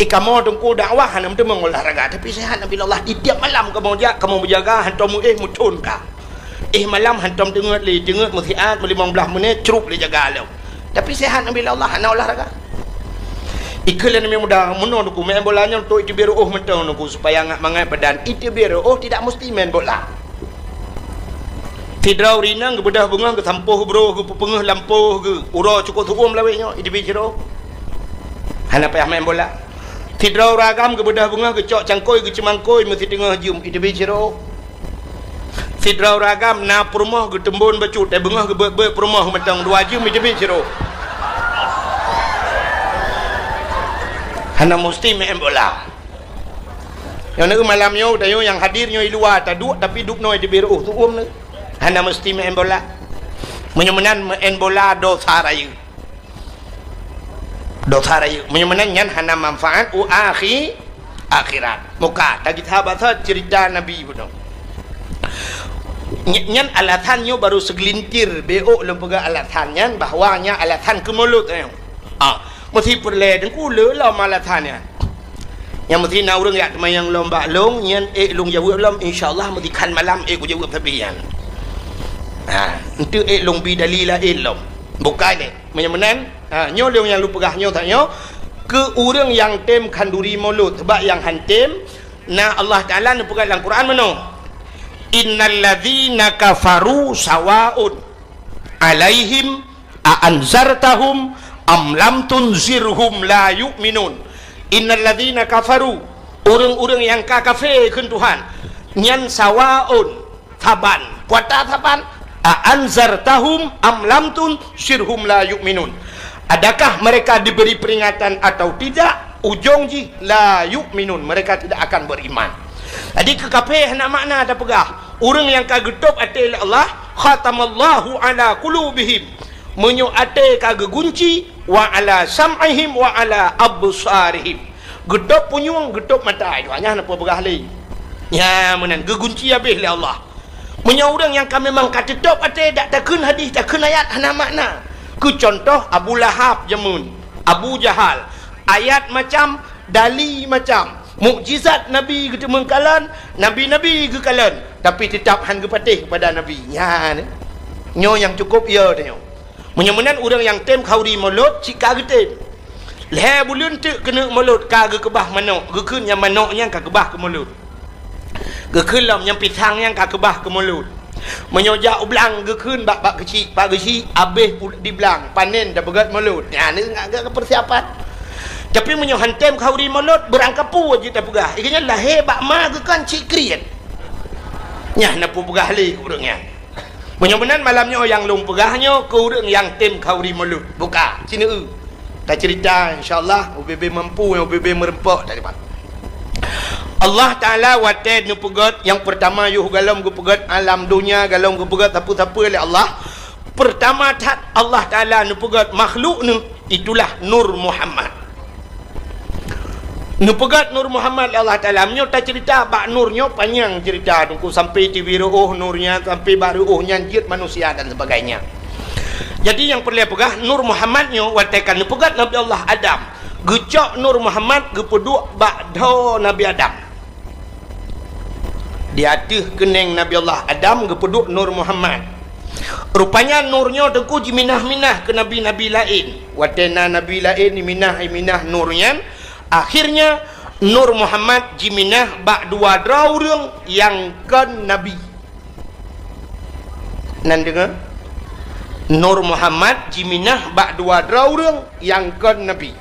kamu tunggu dakwah hana mesti mengolahraga tapi sehat nabi Allah di tiap malam kamu berjaga hantamu mutun ka malam hantam dengar musiat 15 menit cerup le jaga lo tapi sehat nabi Allah hana olahraga ikalan nabi mudah menon ku main bolanya untuk itu biar mentang ku supaya ngak mangai badan itu biar tidak mesti main bola tidrau rinang ke bedah bunga ke sampuh bro ke pengeh lampuh ke ura cukup tuum lawenya itu biar hana payah main bola tidrau ragam ke bedah bunga ke cok cangkoi ke cemangkoi mesti tengah jum itu biar tidrau ragam na perumah ke tembun bacut bengah ke perumah mentang 2 jam itu biar hana mesti main bola yang nak malamnya dayo yang hadirnya di luar tak duk tapi duk noi di biru tu ni hana mesti main bola menyemenan main bola dosa raya menyemenan yan hana manfaat akhirat muka tak kita bahasa cerita Nabi betul nyan alatannya baru segelintir beo lembaga alatannya bahwanya alatan ke mulut mesti perle dan kula lah malatannya yang mesti na urang yak yang lomba long nyan long jawab lam insyaallah mesti kan malam ku jawab tabian itu long bi dalila ilm bukan ni menyemenan nyo long yang lu pegah nyo tak nyo ke urang yang tem kanduri mulut sebab yang hantem na Allah Taala nu pegang dalam Quran mano innal ladzina kafaru sawaun alaihim a anzartahum am lam tunzirhum la yu'minun innal ladzina kafaru orang-orang yang kafir keun Tuhan nyan sawaun taban kuata taban anzartahum am lam tunzirhum la yu'minun adakah mereka diberi peringatan atau tidak ujung ji la yu'minun mereka tidak akan beriman jadi kekafir nak makna ada pegah orang yang kagetup ate Allah khatamallahu ala qulubihim menyo ate kage gunci wa ala sam'ihim wa ala absarihim gedop punyung gedop mata itu hanya apa begah li ya menan gegunci habis le Allah menyo urang yang kami memang katetop ate dak takun hadis takun ayat hana makna ku contoh Abu Lahab jamun Abu Jahal ayat macam dali macam mukjizat Nabi ke mengkalan nabi-nabi ke kalan tapi tetap han ke patih kepada Nabi ya nyo yang cukup ya tanya menyemenan orang yang tem khauri mulut cika getem leh bulun tu kena mulut ka kebah manok gekun yang manoknya ka kebah ke mulut gekun lam yang pisang yang ka kebah ke mulut menyojak ublang gekun bak kecil habis di belang panen dah begat mulut ya ni agak persiapan tapi menyohan tem khauri mulut berangkapu je tak pegah ikanya lahir bak ma gekan cik kriat nyah napu pegah li urangnya menyebenan malamnya yang long pegahnya ke urang yang tim khauri mulut buka sini tak cerita insyaallah UBB mampu UBB merempak dari mana Allah Taala wated nu pegat yang pertama yuh galom gu pegat alam dunia galom gu pegat apa-apa oleh Allah pertama tat Allah Taala nu pegat makhluk nu itulah Nur Muhammad Nupegat Nur Muhammad Allah Ta'ala menyo tak cerita bak nurnya panjang cerita tungku sampai tibiruh nurnya sampai baruhnya jid manusia dan sebagainya. Jadi yang perlu pegah Nur Muhammadnya watekan nupegat Nabi Allah Adam. Gecok Nur Muhammad gepeduk bakdo Nabi Adam. Dia tuh keneng Nabi Allah Adam gepeduk Nur Muhammad. Rupanya nurnya tengku jiminah-minah ke nabi-nabi lain. Watena nabi lain minah nurnya. Akhirnya Nur Muhammad jiminah bak dua draurung yang kan nabi. Nan dengar? Nur Muhammad jiminah bak dua draurung yang kan nabi.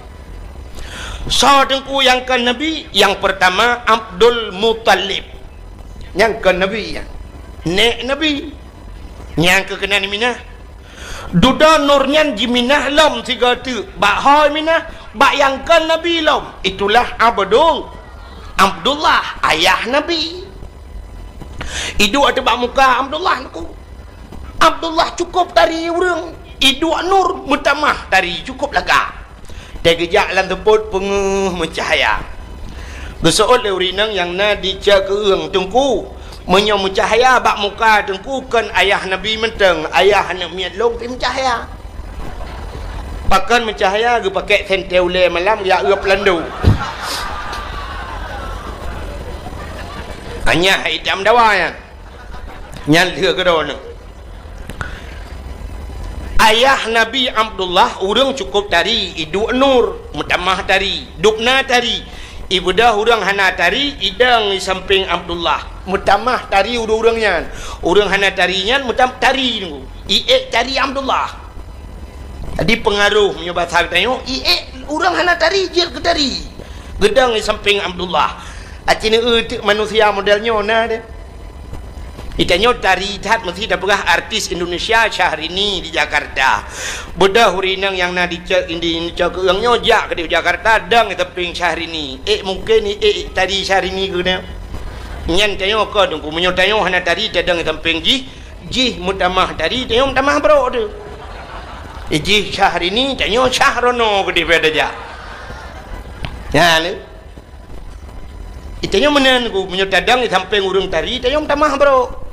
So tengku yang kan nabi, yang pertama Abdul Muttalib. Yang kan nabi ya. Nek nabi. Yang kekenan minah. Duda nurnya jiminah lam tiga tu. Bak hoi minah, bak yang kan nabi lam. Itulah Abdullah ayah nabi. Idu ada bak muka Abdullah aku. Abdullah cukup tari urang. Idu nur mutamah tari cukup laga. Dia kejak lan teput penguh mencahaya. Gesool urinang yang na dica keung tengku. Menyo mencahaya bak muka tengku kan ayah nabi menteng, ayah nak miat long pi mencahaya. Pakan mencahaya ge pakai senteule malam ya uap landu. Hanya hitam dawa ya. Nyal dia ke dona. Ayah Nabi Abdullah urang cukup tari, idu nur, mutamah tari, dukna tari. Ibu dah urang hana tari, idang di samping Abdullah. Mutamah tari urang-urangnya. Urang hana tarinya mutam tari nunggu. Tari Abdullah. Tadi pengaruh menyobat hak tanya, urang hana tari je ke tari. Gedang di samping Abdullah. Acina manusia modelnya nah dia. Itanya tari tat mesti dah pegah artis Indonesia Syahrini di Jakarta. Bedah hurinang yang na dicek di keungnya jak ke di Jakarta dang teping Syahrini. Mungkin tari Syahrini ke dia. Nyan tanya ke tunggu menyo tanya hana tari tadang teping ji mutamah tari tanya mutamah bro tu. Ji Syahrini tanya Syahrono ke di beda jak. Ya ni. Itanya menan ku menyo tadang teping urang tari tanya mutamah bro.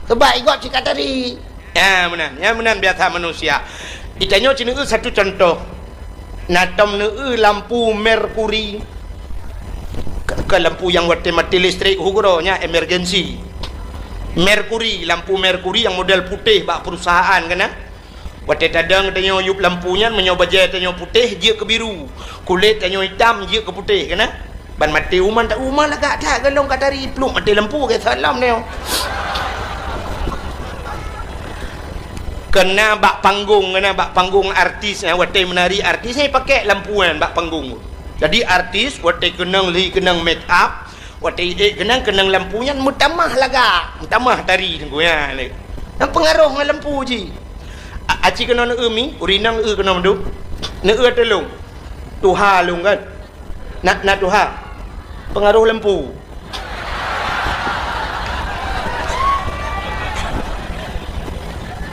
Sebab ikut cakap tadi. Ya menan biasa manusia. Ditanya cina satu contoh. Natam ne lampu merkuri. Ke lampu yang mati listrik hukuronya emergency. Merkuri, lampu merkuri yang model putih bak perusahaan kena. Waktu tadang tanya yup lampunya menyoba jaya tanya putih je ke biru. Kulit tanya hitam je ke putih kena. Ban mati uman tak uman lah kat dah galong kat dari peluk mati lampu ke salam ni. Kena bak panggung artis watai menari artis saya pakai lampuan bak panggung. Jadi artis watai kenang make up, watai kenang lampunya mutamah laga, mutamah tari tunggu ya. Nang pengaruh dengan lampu ji. Aci kena mi, urinang kena mendu. Ne telung. Tuha lung kan. Nak tuha. Pengaruh lampu.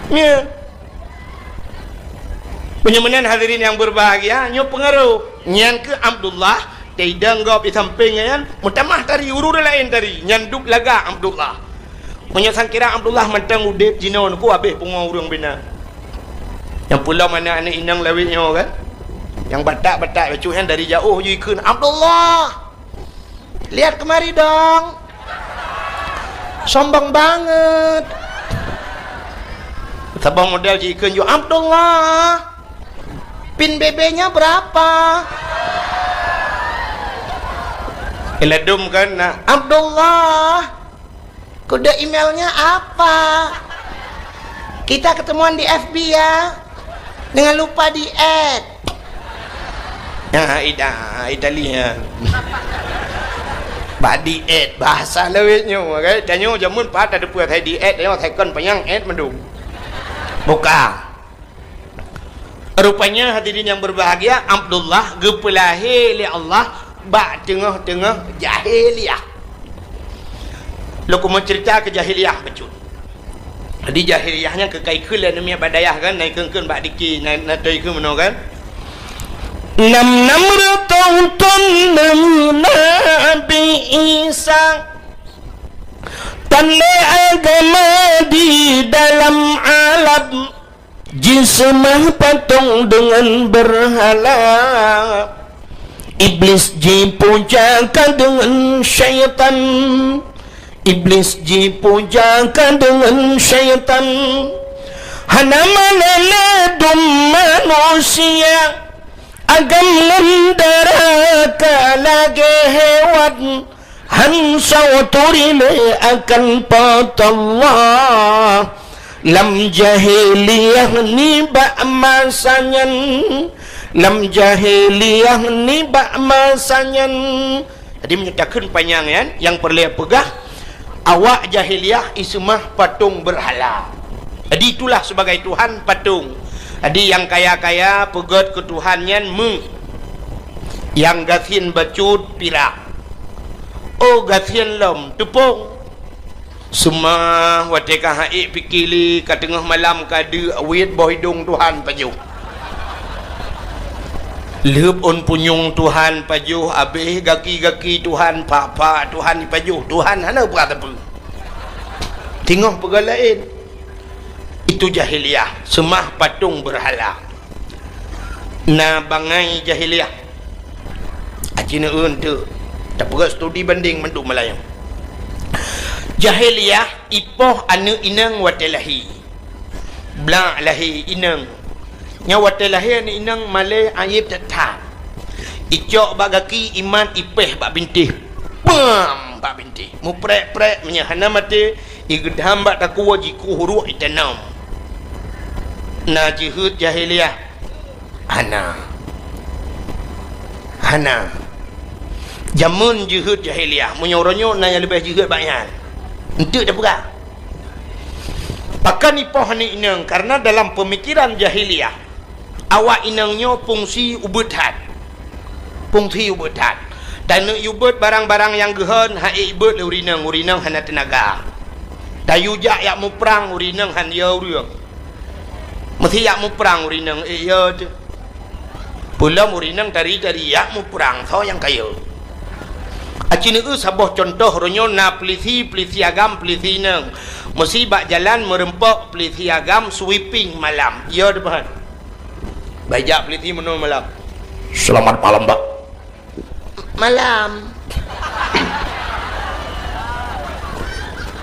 Ya. Penyemanan hadirin yang berbahagia, nyo pengaruh. Nyan ke Abdullah, tidak gop di sampingnya, mutamah tari urur lain tari, nyanduk laga Abdullah. Penyosan kira Abdullah mentang udip jinon ku habis pungau urang bina. Yang pula mana anak inang lawitnya kan? Yang batak-batak bacuhan dari jauh je Abdullah. Lihat kemari dong. Sombong banget. Sabang model jikun yo Abdullah. Pin BB-nya berapa? Iladum kan nah. Abdullah. Kode emailnya apa? Kita ketemuan di FB ya. Jangan lupa di add. Ya Italia. Badi add bahasa lewitnya okay? Tanya jamun pat ada puat hai di add dia thai kon panyang add mendung. Buka. Rupanya hadirin yang berbahagia, Abdullah gepelahi li Allah bak tengah-tengah jahiliyah. Lo ku mau cerita ke jahiliyah betul. Di jahiliyahnya ke kai kul dan mi badayah kan naik keun bak diki naik natoi ke meno kan. Nam tonton Nabi Isa, tanda agama di dalam alam, jismah patung dengan berhala. Iblis dipujakan dengan syaitan, iblis dipujakan dengan syaitan. Hana meneladum manusia, agam mendaraka lagi hewan. Hansa turile akan patullah. Lam jahiliyah ni bak masanyan, lam jahiliyah ni bak masanyan. Jadi menyatakan panjang kan, yang perlu pegah awak jahiliyah ismah patung berhala. Jadi itulah sebagai Tuhan patung. Jadi yang kaya-kaya pegat ke Tuhannya yang gathin bacut pirak, oh gathin lom tepung. Semua wateka haik pikili ka tengah malam kada awit bawah hidung Tuhan pajuh. Leup on punyung Tuhan pajuh, abih gaki-gaki Tuhan pak-pak Tuhan pajuh. Tuhan hana berat apa. Tengok perkara lain. Itu jahiliyah, semah patung berhala. Na bangai jahiliyah. Acina tu tak perlu studi banding menduk Melayu. Jahiliyah ipoh anu inang watelahi, bla lahi inang nya watelahi anu inang malay ayib tetap icok bagaki iman ipeh bak bintih pam bak bintih mu prek-prek menyahana mati igedham bak takwa jiku huruf itanam na jihud jahiliyah hana jamun jihud jahiliyah munyoronyo na yang lebih jihud banyak untuk dah pula. Pakan ipoh ni inang karena dalam pemikiran jahiliyah awak inangnya fungsi ubudhat. Fungsi ubudhat. Dan nak ubud barang-barang yang gehan hai ubud le urinang hana tenaga. Dayu jak yak mu perang urinang han ya urang. Mesti yak mu perang urinang ya tu. Pulam urinang dari yak mu perang so yang kaya. Acina sabah contoh ronyo na pelisi agam pelisi nang mesti bak jalan merempok pelisi agam sweeping malam ya depan bajak pelisi menung malam. Selamat malam Pak. Malam.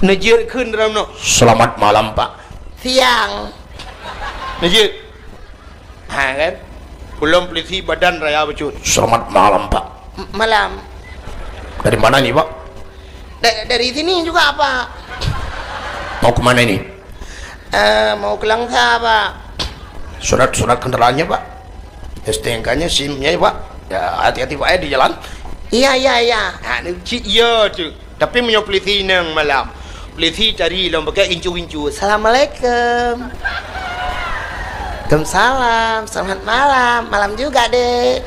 Nejir kun dalam no. Selamat malam Pak. Siang. Nejir. Ha kan? Belum pelisi badan raya becut. Selamat malam Pak. Malam. Dari mana nih Pak? Dari sini juga Pak. Mau kemana ini? Mau ke Langsa Pak. Surat kendaraannya Pak? STNK-nya, SIM-nya ya Pak. Ya hati-hati Pak ya di jalan. Iya. Nah, iya tu. Tapi punya peliti nang malam. Peliti cari lom pakai incu-incu. Assalamualaikum. Waalaikumsalam. Selamat malam. Malam juga deh.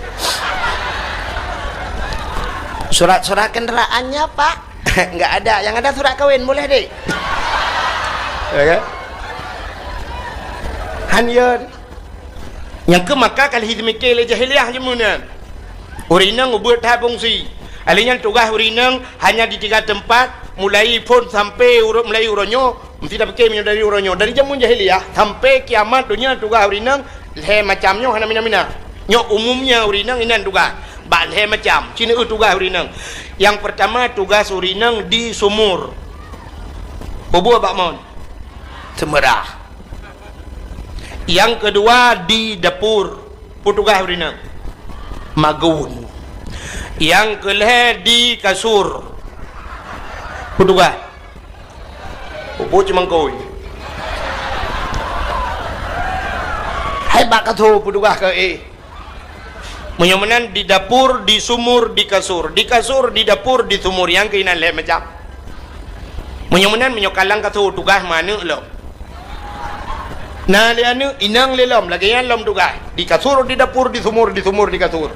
Surat kendaraannya Pak enggak ada, yang ada surat kawin boleh deh. Ya Hanyon yang ke maka kali hidmike le jahiliyah jemunan urinang ubud ta fungsi alinya tugas urinang hanya di 3 tempat mulai pun sampai mulai uronyo mesti dah pakai dari uronyo dari jamun jahiliyah sampai kiamat dunia tugas urinang le macamnya hana mina-mina nyok umumnya urinang inan tugas balhe macam cina tugas urinang. Yang pertama tugas urinang di sumur bubur bakmon semerah. Yang kedua di dapur tugas urinang magun. Yang kelih di kasur tugas bubur cemangkoi. Hai bak katu tugas ke menyamanan di dapur, di sumur, di kasur, di dapur, di sumur yang kainan le macam. Menyamanan menyokalang katu tugas mana lo. Nah lianu inang le lom lagi yang lom tugas di kasur, di dapur, di sumur, di kasur.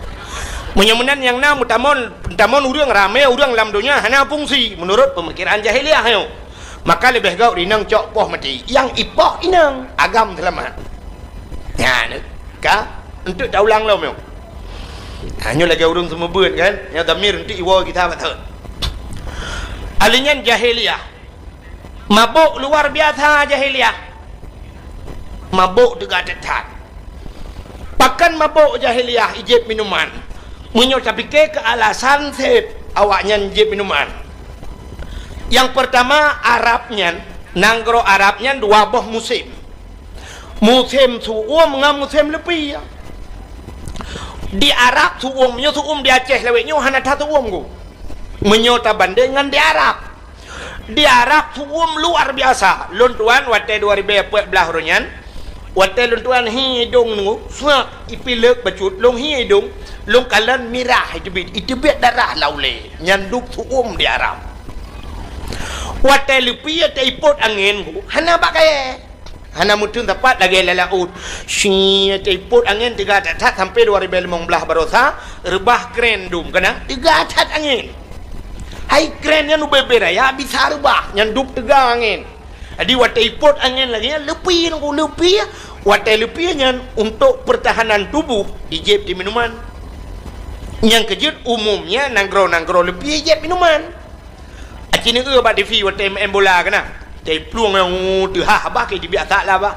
Menyamanan yang na mutamon urang ramai urang lam dunia hana fungsi menurut pemikiran jahiliyah yo. Maka lebih gau inang cok poh mati. Yang ipoh inang agam selamat. Ya ka untuk daulang lom yo. Hanya lagi urung semua bird kan. Yang damir nanti iwa kita betul. Alinyan jahiliyah. Mabuk luar biasa jahiliyah. Mabuk tegak tetat. Pakan mabuk jahiliyah ijib minuman. Menyo fikir ke alasan sep awaknya ijib minuman. Yang pertama Arabnya, nanggro Arabnya dua boh musim. Musim suum dengan musim lebih. Di Arab suumnya suum di Aceh leweknya hana ta suum ku. Menyota banding dengan di Arab. Di Arab suum luar biasa. Luntuan wate 2014 runyan. Wate luntuan hidung nunggu. Suak ipilek bacut long hidung. Long kalan mirah itu biar darah laule. Nyanduk suum di Arab. Wate lupi te ipot angin ku. Hana pakai. Hana mutun tepat lagi lalaut. Si te ipot angin 3 tat sampai 2015 barosa rebah kren dum kena 3 tat angin. Hai kren yang berbeda ya bisa rebah nyanduk 3 angin. Jadi wate ipot angin lagi lepi ku lepi. Wate lepi nya untuk pertahanan tubuh dijep di minuman. Yang kejut umumnya nanggro lepi jep minuman. Acini ba di fi wate bola kana. Tei pluang yang tu habah ke di biasa lah bah.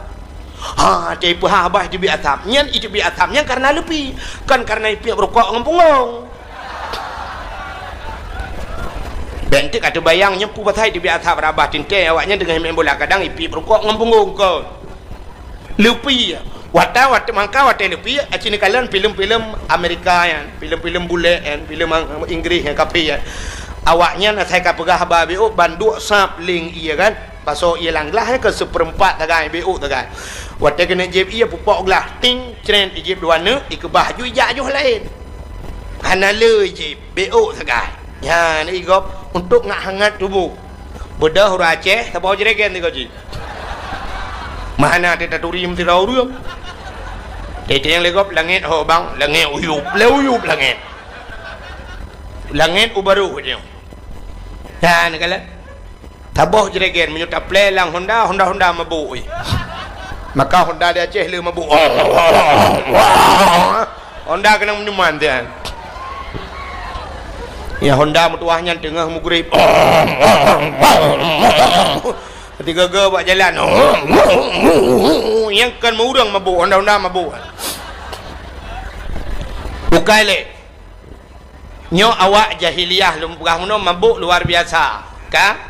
Ha tei pu habah di biasa. Nyan itu biasa nyan karena lepi. Kan karena ipi rokok ngempungong. Bentik ada bayangnya pu batai di biasa berabah tinte awaknya dengan main bola kadang ipi rokok ngempungong ko. Lepi. Wata mangka wate lepi acini kalian film-film Amerika ya, film-film bule and film Inggris yang kape ya. Awaknya nak saya kapegah BO banduk sap ling iya kan pasal ia langlah ke seperempat tagai BO tagai wate kena jeb ia pupok gelah ting cren jeb dua ne ikebah ju ijak ju lain hana le jeb BO tagai ya ni igop untuk ngak hangat tubuh bedah hura Aceh tabau jeregen ti ji mana teta turim ti rau ruam tete yang legop langit ho bang langit uyup langit langit ubaru dia. Dan kala taboh jeregen menyuta plelang Honda mabuk. Maka Honda dia Aceh le mabuk. Honda kena minuman dia. Ya Honda mutuahnya tengah mugrib. Ketika ge buat jalan. Yang kan murang mabuk Honda mabuk. Bukai le. Nyo awak jahiliyah lumpugah muno mabuk luar biasa ka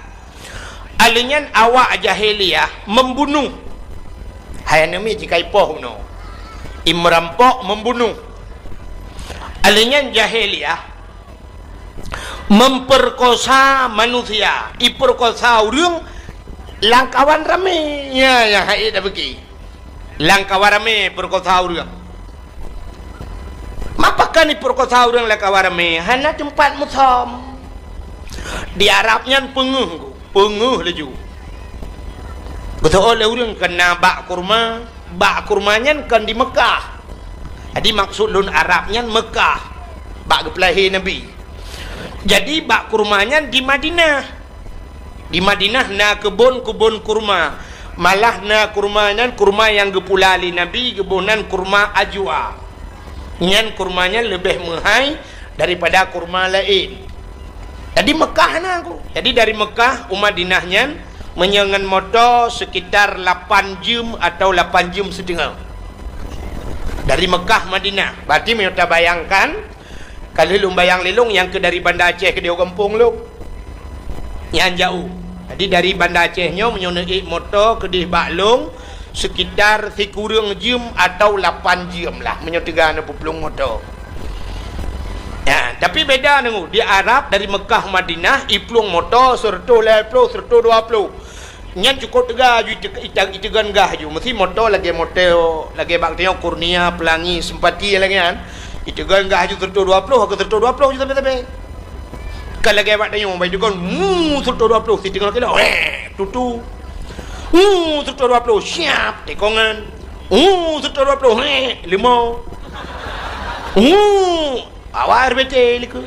alinyan awak jahiliyah membunuh hayanami jika ipoh muno imrampok membunuh alinyan jahiliyah memperkosa manusia iperkosa urang langkawan rame ya hai dah bagi langkawan rame perkosa urang mapakan ni perkosa orang lakawarame hana tempat mutam di Arabnya penguh laju betul oleh orang kena bak kurmanya kan di Mekah jadi maksud lun Arabnya Mekah bak kepelahi Nabi jadi bak kurmanya di Madinah na kebun kurma malah na kurmanya kurma yang gepulali Nabi kebunan kurma ajwa nyan kurmanya lebih mahal daripada kurma lain. Jadi Mekah na aku. Jadi dari Mekah Madinahnya menyangan motor sekitar 8 jam atau 8 jam setengah. Dari Mekah Madinah. Berarti kita bayangkan kalau lu bayang lelong yang ke dari Banda Aceh ke dia kampung lu. Yang jauh. Jadi dari Banda Acehnya menyonai motor ke di Baklong sekitar kurang jam atau 8 jam lah menyotigan pupulung motor ya, tapi beda nengu di Arab dari Mekah Madinah iplung motor serta 10 serta 20 nyan cukup tegah itegan gah ju mesti motor lagi bak tengok kurnia pelangi simpati lagi kan itegan gah ju serta 20 ke serta 20 ju tapi kalau lagi bak tengok baik kan serta 20 si tengok kilo tutu serta 20 siap tekongan serta 20 limau awar betul ke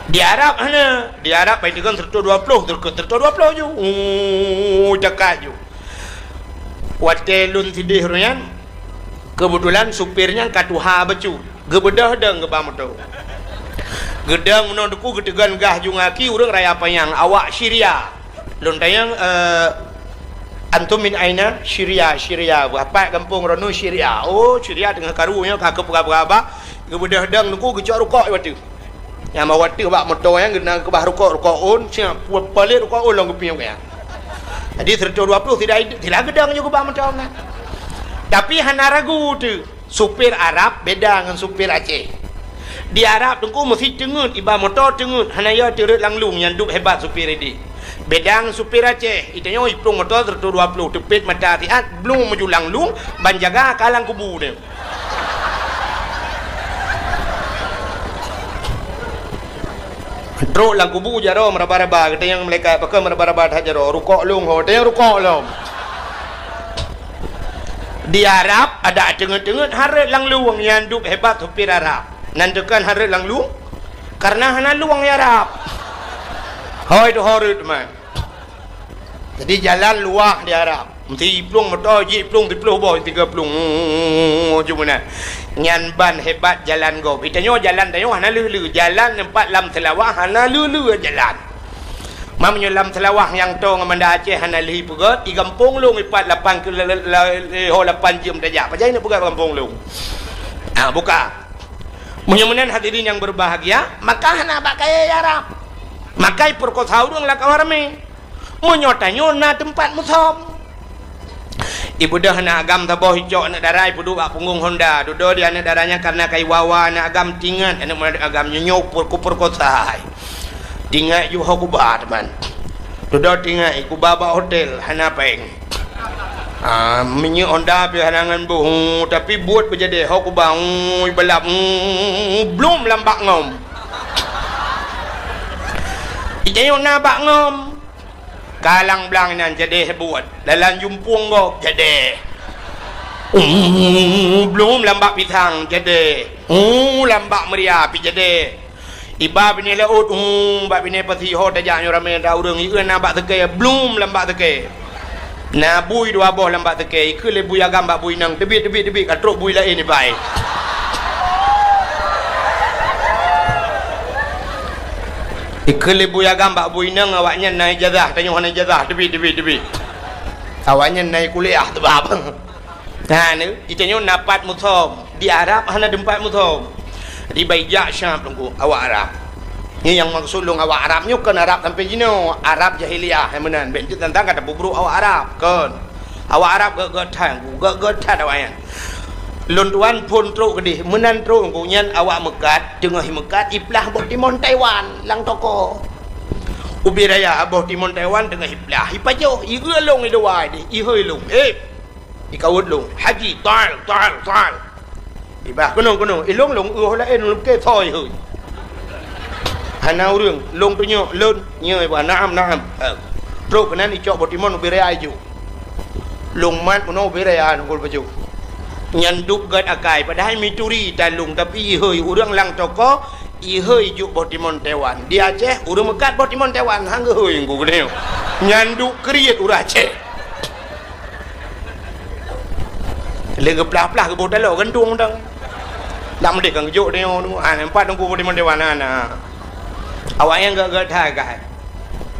di Arab mana di Arab baik tekan serta 20 serta 20 ju dekat ju watelun sidih royan kebetulan supirnya katuha becu Gebedah deng gebam tu. Gedang non duku gedegan gah jungaki urang raya payang awak Syria. Lon tayang antum min aina Syria berapa kampung rono Syria. Oh Syria dengan karunya kakep berapa gebedah deng duku gecok rukok watu. Yang mawati bak motor yang gena ke bah rukok on siap pelit rukok on long kepiang ya. Jadi 120 tidak gedang juga bak motor nah. Tapi hana ragu tu. Supir Arab beda dengan supir Aceh. Di Arab tunggu mesti cengut iba motor cengut hanaya turut langlung yang duk hebat supir ini. Beda dengan supir Aceh itanya iplung motor 120 tepit mata tiat belum maju langlung ban jaga kalang kubu dia. Teruk lang kubu jaro meraba-raba kata yang mereka pakai meraba-raba dah jaro rukuk lung ho tanya rukuk lung. Di Arab ada cengut-cengut harat lang luang yang duk hebat supir Arab. Nantikan harat lang luang karena hana luang ya Arab. Hoi tu harat man. Jadi jalan luah di Arab. Mesti plung motor je plung 30 boh 30 cuma nak. Nyan ban hebat jalan go. Itanya jalan tayo hana lulu jalan tempat lam selawah hana lulu jalan. Mamnya lam selawah yang to ngamanda Aceh hana lihi pegat di kampung lung ipat 8 ke 8 jam dah apa jadi nak pegat kampung lung. Buka. Mudah-mudahan hadirin yang berbahagia, maka hana pakai Arab. Makai perkosa urang la kawarme. Monyotanyo na tempat musom. Ibu dah nak agam taboh hijau anak darai pudu bak punggung Honda. Dudo dia anak darahnya karena kai wawa anak agam tingat anak agam nyonyok perkosa. Tinggal you aku bar man. Sudah tinggal aku baba hotel hana peng. Minyak Honda pi hanangan bu tapi buat berjadi aku bang belap belum lambak ngom. Ijayo na bak ngom. Kalang belang nan jadi buat. Dalam jumpung go jadi. Belum lambak pitang jadi. Lambak meriah pi jadi. Iba bini laut bab bini pati ho tajak ramai dah urang ieu nampak teke belum lambak teke na bui dua boh lambak teke ke le bui agam bak bui nang tebit katrok bui lain ni bai ikle bui agam bak bui nang awaknya naik jazah tanya hana jazah tebit awaknya naik kuliah tu bab nah ni itanya napat mutom di Arab hana tempat mutom di Baijak Syam tunggu awak Arab ni yang maksud long awak Arab ni kan Arab sampai jino Arab jahiliah yang menan bentuk tentang kata bubruk awak Arab kan awak Arab gak tang gak awaknya lon tuan pun truk gede menan truk tunggu nyan awak Mekat tengah Mekat iplah boh timon Taiwan lang toko ubi raya boh timon Taiwan tengah iplah ipajo ieu long i dawai di i hơi long ikawut long haji tal Ibah kono ilong long la en ke thoi hui hana urang long tu nyo lon nyoi ba naam tro kanan icok botimon berea ju long mat kono berea ngol baju nyanduk gat akai padahal mituri talung tapi hui urang lang toko i hui ju botimon Taiwan di Aceh urang Mekat botimon Taiwan hang hui nggo gede nyanduk kriet urang Aceh lege plah-plah ke bodal lo gendung dang nak mendek kang juk dia empat tunggu di mana awak yang gak thai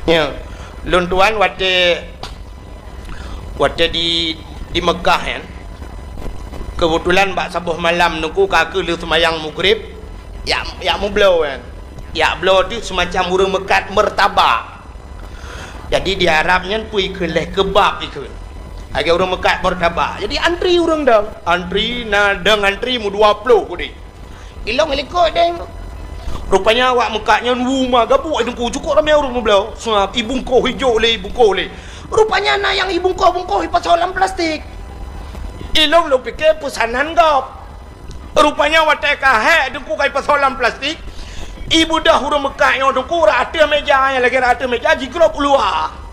ya lon tuan wate di Mekah kan kebetulan bak sabuh malam nunggu kaki lu semayang maghrib ya mu blow kan ya blow tu semacam urang Mekat mertabak jadi di Arabnya pui keleh kebab ikut agak orang Mekat bertabak jadi antri orang dah antri nadang antri mu 20 kudi ilong ikut deng rupanya awak Mekatnya rumah gabuk itu cukup ramai orang belau sebab ibungko hijau le rupanya na yang ibungko pasal dalam plastik ilong lo pikir pesanan gap rupanya watai kahek dengku kai pasal dalam plastik ibu dah orang Mekatnya dengku rata meja yang lagi rata meja jigrop luar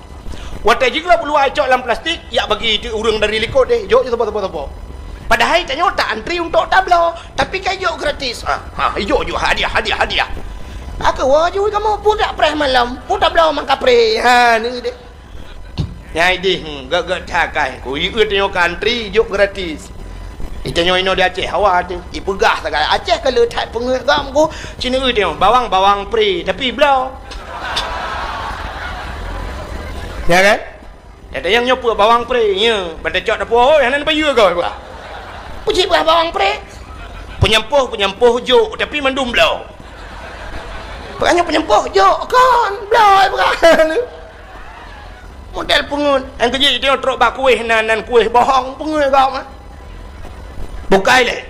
watai jika perlu acok dalam plastik ya bagi urang dari likod deh jok je tepo padahal tanya tak antri untuk tablo tapi kayak gratis jok hadiah aku wajib kamu budak preh malam budak tablo mangka preh ni deh nyai deh gak takai ku ieu tanya antri jok gratis Itanya ino di Aceh hawa tu. Ipegah tak Aceh kalau tak pengagam ku. Cina dia bawang pre tapi belau. Ya kan? Ada yang nyopa bawang pre nya, pada cok dapur oh yang nan payu kau. Puji bawang pre. Penyempuh juk tapi mandum belau. Bukannya penyempuh juk kan belau bukan. Model pengun. Yang kerja dia teruk bak kuih nan kuih bohong pengun kau mah. Bukai le.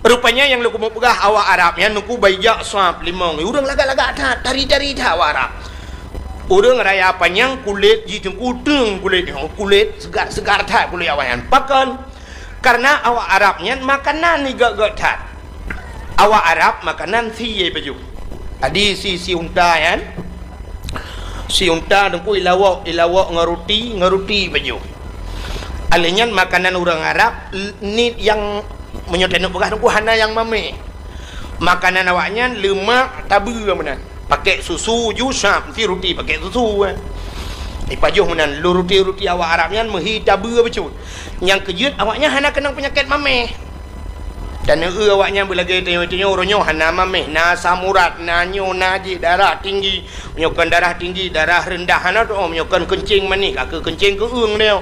Rupanya yang lu mau pegah awak Arab yang nuku baijak suap limong. Urang lagak-lagak dah tari-tari dah awak Arab. Urang raya panjang kulit ji kutung kulit segar-segar dah kulit awayan. Pakan karena awak Arabnya makanan ni gak tat. Awak Arab makanan si baju. Adi si unta kan. Si unta nuku ilawak ngaruti baju. Alinyan makanan orang Arab ni yang menyotenuk bekas nuku hana yang mame. Makanan awaknya lemak tabu menan. Pakai susu jusap si roti pakai susu. Ipajuh menan lu roti awak Arabnya mehi tabu becut. Yang kejut awaknya hana kena penyakit mame. Dan awaknya belagi tengok orangnya hana mame, na samurat, na nyo naji darah tinggi, menyokan darah tinggi, darah rendah hana tu menyokan kencing manik, ke kencing ke dia.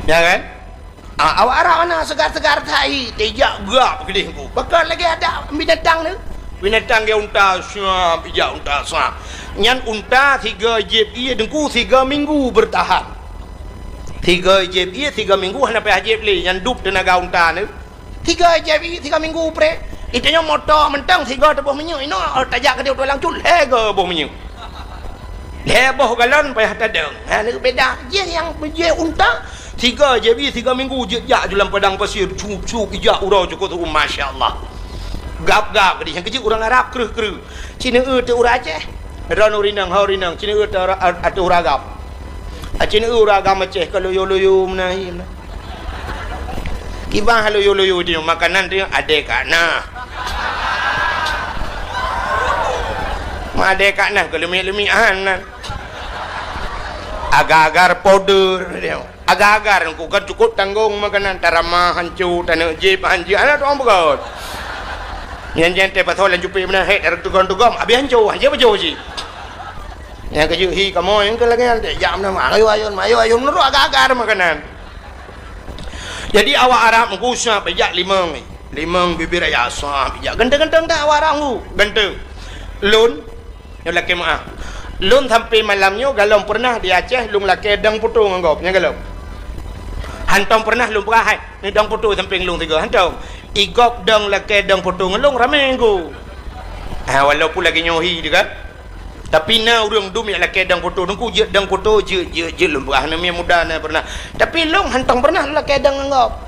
Ya kan? Awak Arab mana segar-segar tai, tejak gap kedih ku. Bakal lagi ada binatang ni. Binatang dia unta syam, pijak unta syam. Nyan unta 3 jeb ia dengku 3 minggu bertahan. 3 jeb ia 3 minggu hana pe jeb le nyan dup tenaga unta ni. 3 jeb ia 3 minggu pre. Itanya motor mentang 3 tebuh menyu ino tajak ke dia tulang cul he ke boh menyu. Leboh galon payah tadeng. Ha ni beda. Dia yang je unta 3 je 3 minggu je jak dalam padang pasir cup ijak urau cukup tu masya-Allah. Gap-gap dia yang kecil orang Arab kreh-kreh. Cina tu orang Aceh. Ran urinang haurinang Cina tu atu uragam. Cina uragam Aceh kalau yo-yo menahi. Kibang halo yo-yo dia makanan dia ada kat nah. Ada kat nah kalau lemik-lemikan. Agar-agar powder dia. Agar-agar aku kan cukup tanggung makanan taramah hancur tanah jeb hancur anak tu orang begot yang jente patholan jupi mana hek dari tukang-tukang habis hancur aja baju je yang kerja hi kamu yang ke lagi nanti jam nama ayo menurut agar-agar makanan. Jadi awak Arab mengusah pejak limang bibir ayah sah pejak genteng-genteng tak awak Arab tu genteng lun yang laki maaf lun sampai malamnya galong pernah di Aceh lung laki dang putung anggapnya galong hantong pernah lung perahai ni dang putung sampai lung 3 hantong igop dang laki dang putung lung ramai ku walaupun lagi nyohi juga tapi na urang dum yang laki dang putung nungku je dang putung je lung perah ni muda na pernah tapi lung hantong pernah laki dang anggap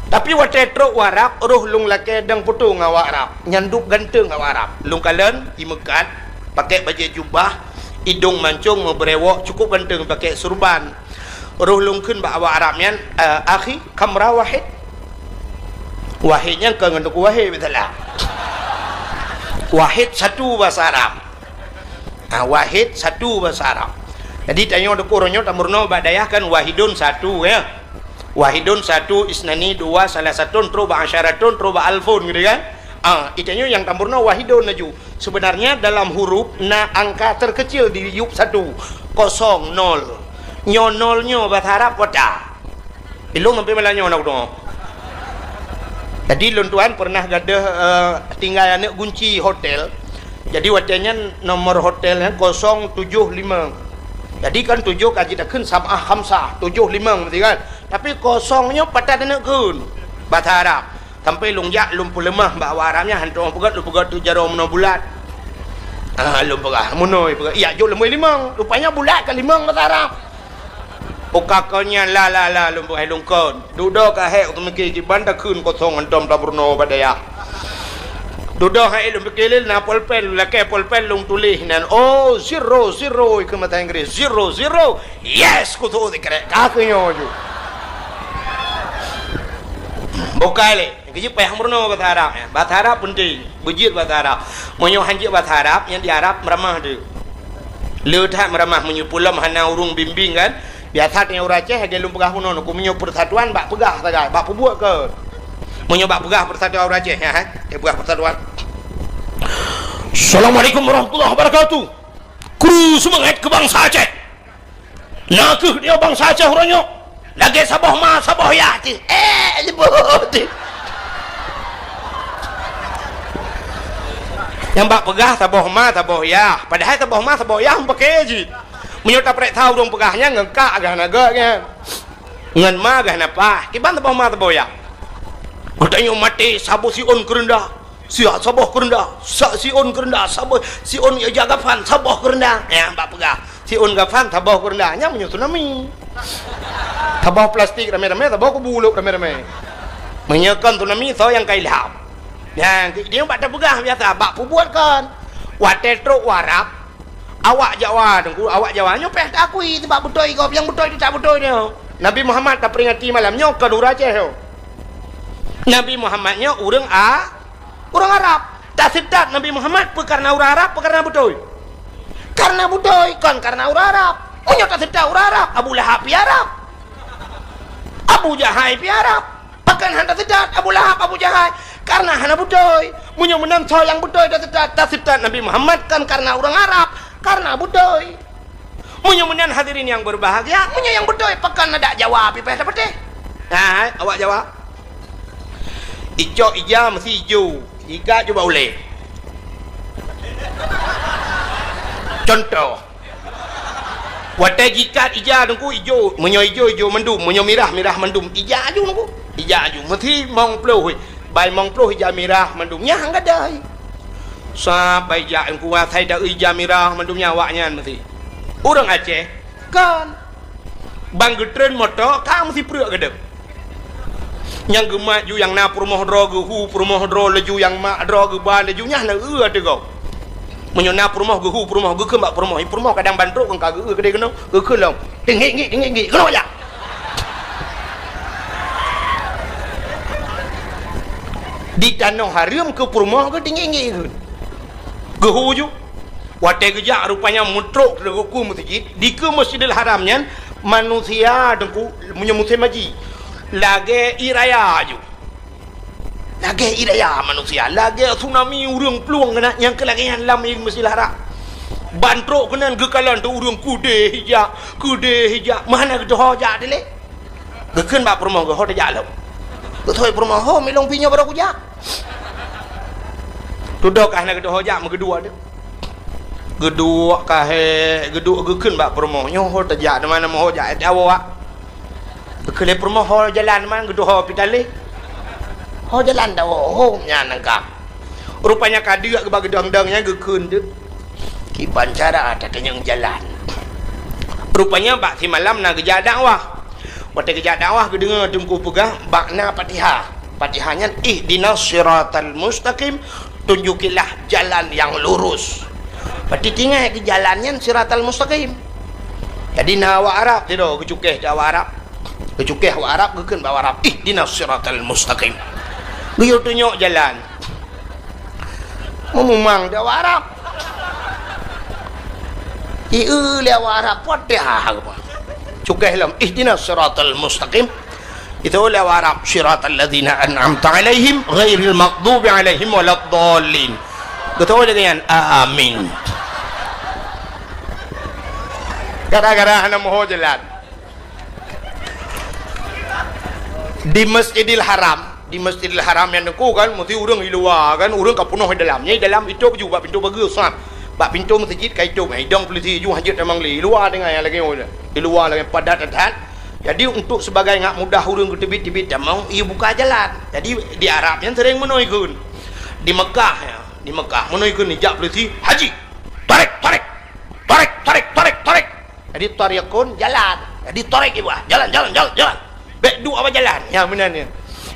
tapi wate truk warap roh lung laki dang putung awak Arab nyanduk ganteng awak Arab lung kalen imekat pakai baju jubah hidung mancung berewok cukup ganteng pakai surban roh lungkun ba awak Arabnya akhi kamra wahidnya ke nganduk wahid betul wahid satu bahasa Arab wahid satu bahasa Arab jadi tanya ada kurangnya tamurno badayah kan wahidun satu ya wahidun satu isnani 2 salah satu truba asyaratun truba alfun gitu kan itanya yang tamurno wahidun naju sebenarnya dalam huruf na angka terkecil di yub 1 0 0 nyo bahasa Arab kota ilung sampai malanya nak dong. Jadi luntuan pernah gadah tinggal anak kunci hotel. Jadi hotelnya nomor hotelnya 075. Jadi kan 7 kan kita kun sama khamsah 75 berarti kan. Tapi kosongnya patah anak kun bahasa Arab. Sampai lungjak lumpu lemah bawa Arabnya hantu pegat lu pegat tu jarum no bulat. Lu pegat munoi pegat. Ya jo lemui limang. Rupanya bulat kan limang bahasa Arab. Pokakonya la lumpu hai lungkon. Duduk ka hek tu mikir jiban dah kun kosong antom taburno badaya. Duduk hai lumpu kelil na polpen la ke polpen lung tulis nan 0 ke mata Inggeris 0 yes ku tu dikere kakunyo ju. Bokale kerja payah murno bahasa Arab ya. Bahasa Arab penting bujit bahasa Arab monyo hanji bahasa Arab yang di Arab meramah tu leutak meramah menyu pulam hana urung bimbing kan Biasa tengok orang Aceh hagi lum pegah puno ku menyo persatuan bak pegah saja, bak buat ke. Menyo bak pegah persatuan orang Aceh ya, dia pegah persatuan. Assalamualaikum warahmatullahi wabarakatuh. Kru semangat ke bangsa Aceh. Nak dia bangsa Aceh orangnya. Lagi sabah ma sabah ya ti. Jebut. Yang bak pegah sabah ma sabah ya. Padahal sabah ma sabah ya pakai je. Menyota prek tahu dong pegahnya ngengkak agak naganya. Ngan ma agak napa? Kiban sabah ma sabah ya. Katanya mati sabah si on kerendah. Siap sabah kerendah. Si on kerendah sabah si on ya jaga fan sabah kerendah. Ya bak pegah. Si on gafan sabah kerendahnya menyut tsunami. Sabah plastik rame-rame sabah kubuluk rame-rame. Menyekan tsunami so yang kailap. Ya dia bak pegah biasa bak pubuatkan. Watetro warap. Awak Jawa dengku, awak Jawa nyopeh tak akui sebab betul kau yang betul itu tak betul dia. Nabi Muhammad tak peringati malamnya ke Nur Aceh. Nabi Muhammadnya orang Arab. Tak sedap Nabi Muhammad karena orang Arab karena betul. Karena betul kan karena orang Arab. Punya tak sedap orang Arab. Abu Lahab pi Arab. Abu Jahal pi Arab. Bahkan hendak sedap Abu Lahab Abu Jahal karena hana betul. Punya menang yang betul tak sedap Nabi Muhammad kan karena orang Arab. Karena budoy. Munya-munyan hadirin yang berbahagia, munya yang budoy pekan ada Jawa pipeh dapat deh. Nah, awak Jawa. Ijo ija mesti hijau. Jika coba boleh. Contoh. Wate jikat ija dengku hijau, munyo hijau mendum, munyo mirah mendum. Ija aju dengku. Ija aju mesti mong ploh. Bai mong ploh ija mirah mendumnya hang gadai. Sampai jak yang kuat saya dah ija mirah mendumnya awaknya mesti. Orang Aceh kan bang getren motor kan mesti peruk gedep. Yang gemak ju yang na perumah dro gehu perumah dro leju yang mak dro ge ban lejunya na ada kau. Menyona perumah gehu perumah ge kembak perumah kadang bantruk kan kagak gede kena ge kelong. Tinggi kena aja. Di tanah haram ke perumah ke tinggi gehuju wate gejak rupanya mutruk leguku masjid di ke Masjidil Haramnya manusia dengku punya musim haji lagi iraya aju lagi iraya manusia lagi tsunami urang peluang kena yang kelagian lam ing Masjidil Haram bantruk kena gekalan tu urang kude hijak mana ke hoja dile geken bak perumah ke hoja lo betul perumah ho milong pinya baru kujak duduk kah nak kedua hojak kedua dia kedua kah kedua geken bak permoh nyoh terjak di mana mau hojak ada awak kele permoh ho jalan mana kedua ho pitale ho jalan dah ho nya nangkap rupanya kadia ke bagi dang-dangnya geken dia kiban cara ada kenyang jalan rupanya bak si malam nak kerja dakwah waktu kerja dakwah kedengar tunggu pegah bakna Fatihahnya ihdinas siratal mustaqim tunjukilah jalan yang lurus. Berarti tinggal ke jalannya siratal mustaqim. Jadi nawa Arab tidak kecukeh Jawa Arab. Kecukeh wa Arab geken bawa Arab. Ihdinas siratal mustaqim. Dia tunjuk jalan. Memang Jawa Arab. Lewa Arab Fatihah apa? Cukeh lam ihdinas siratal mustaqim. Itu oleh Arab siratal ladzina an'amta alaihim ghairil maghdubi alaihim waladdallin. Betul dengan amin. Gara-gara ana mau jalan di Masjidil Haram yang aku kan mesti orang di luar kan orang ka penuh di dalam itu juga pintu bagi usah. Bak pintu masjid kai tu mai dong polisi ju hajat memang di luar dengan yang lagi di luar lagi padat. Jadi untuk sebagai ngak mudah urang ke tebit-tebit mau ia buka jalan. Jadi di Arabnya sering menoikun. Di Mekah menoikun hijab polisi haji. Tarik. Jadi tarikun jalan. Jadi tarik ibu jalan. Bek dua apa jalan? Ya benarnya.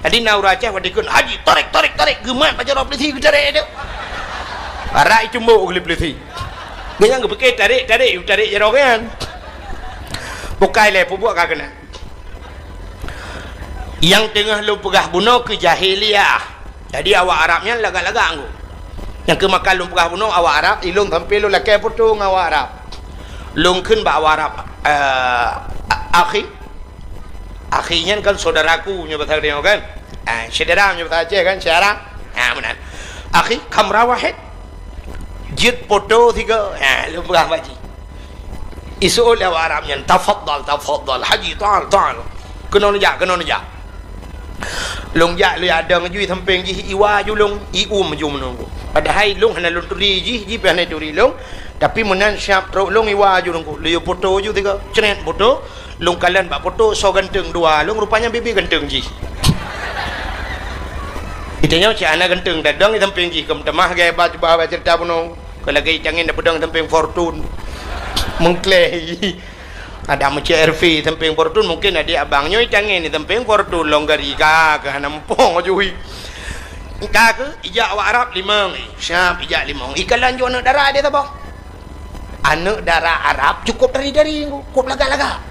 Jadi Nur Aceh wadikun haji tarik. Geman pacar polisi ke tarik dia. Arak cumbu oleh polisi. Dia yang ke tarik jerokan. Bukai le buat kagana. Yang tengah lu pegah bunuh ke jahiliyah. Jadi awak Arabnya lagak-lagak anggu. Yang ke makan lu pegah bunuh awak Arab, ilung sampai lu lakai putung awak Arab. Lung kun ba awak Arab akhinya kan saudaraku nya bahasa dia kan. Saudara nya bahasa Aceh kan, saudara. Benar. Akhi kamera wahid. Jid foto 3. Lumrah baji. Isul ya Arabnya, tafaddal haji ta'al. Kena ja. Long ja lu ada ngaju samping ji iwa ju long iu maju menunggu. Padahal long hana long turi ji pe hana turi long, tapi menan siap tro long iwa ju nunggu. Lu foto ju 3. Cenet foto, long kalian bak foto so ganteng 2. Long rupanya bibi ganteng ji. Itanya si anak ganteng dadang di samping ji kem temah gaya baca cerita punong. Kalau gaya cangin dak pedang samping fortune. Mengklei ada macam RV samping fortune mungkin ada abangnya cangin di samping fortune longgari ka ke nampong ajui ka ke ijak awak Arab 5 siap ijak 5 ikalan jo anak darah dia apa anak darah Arab cukup dari cukup laga-laga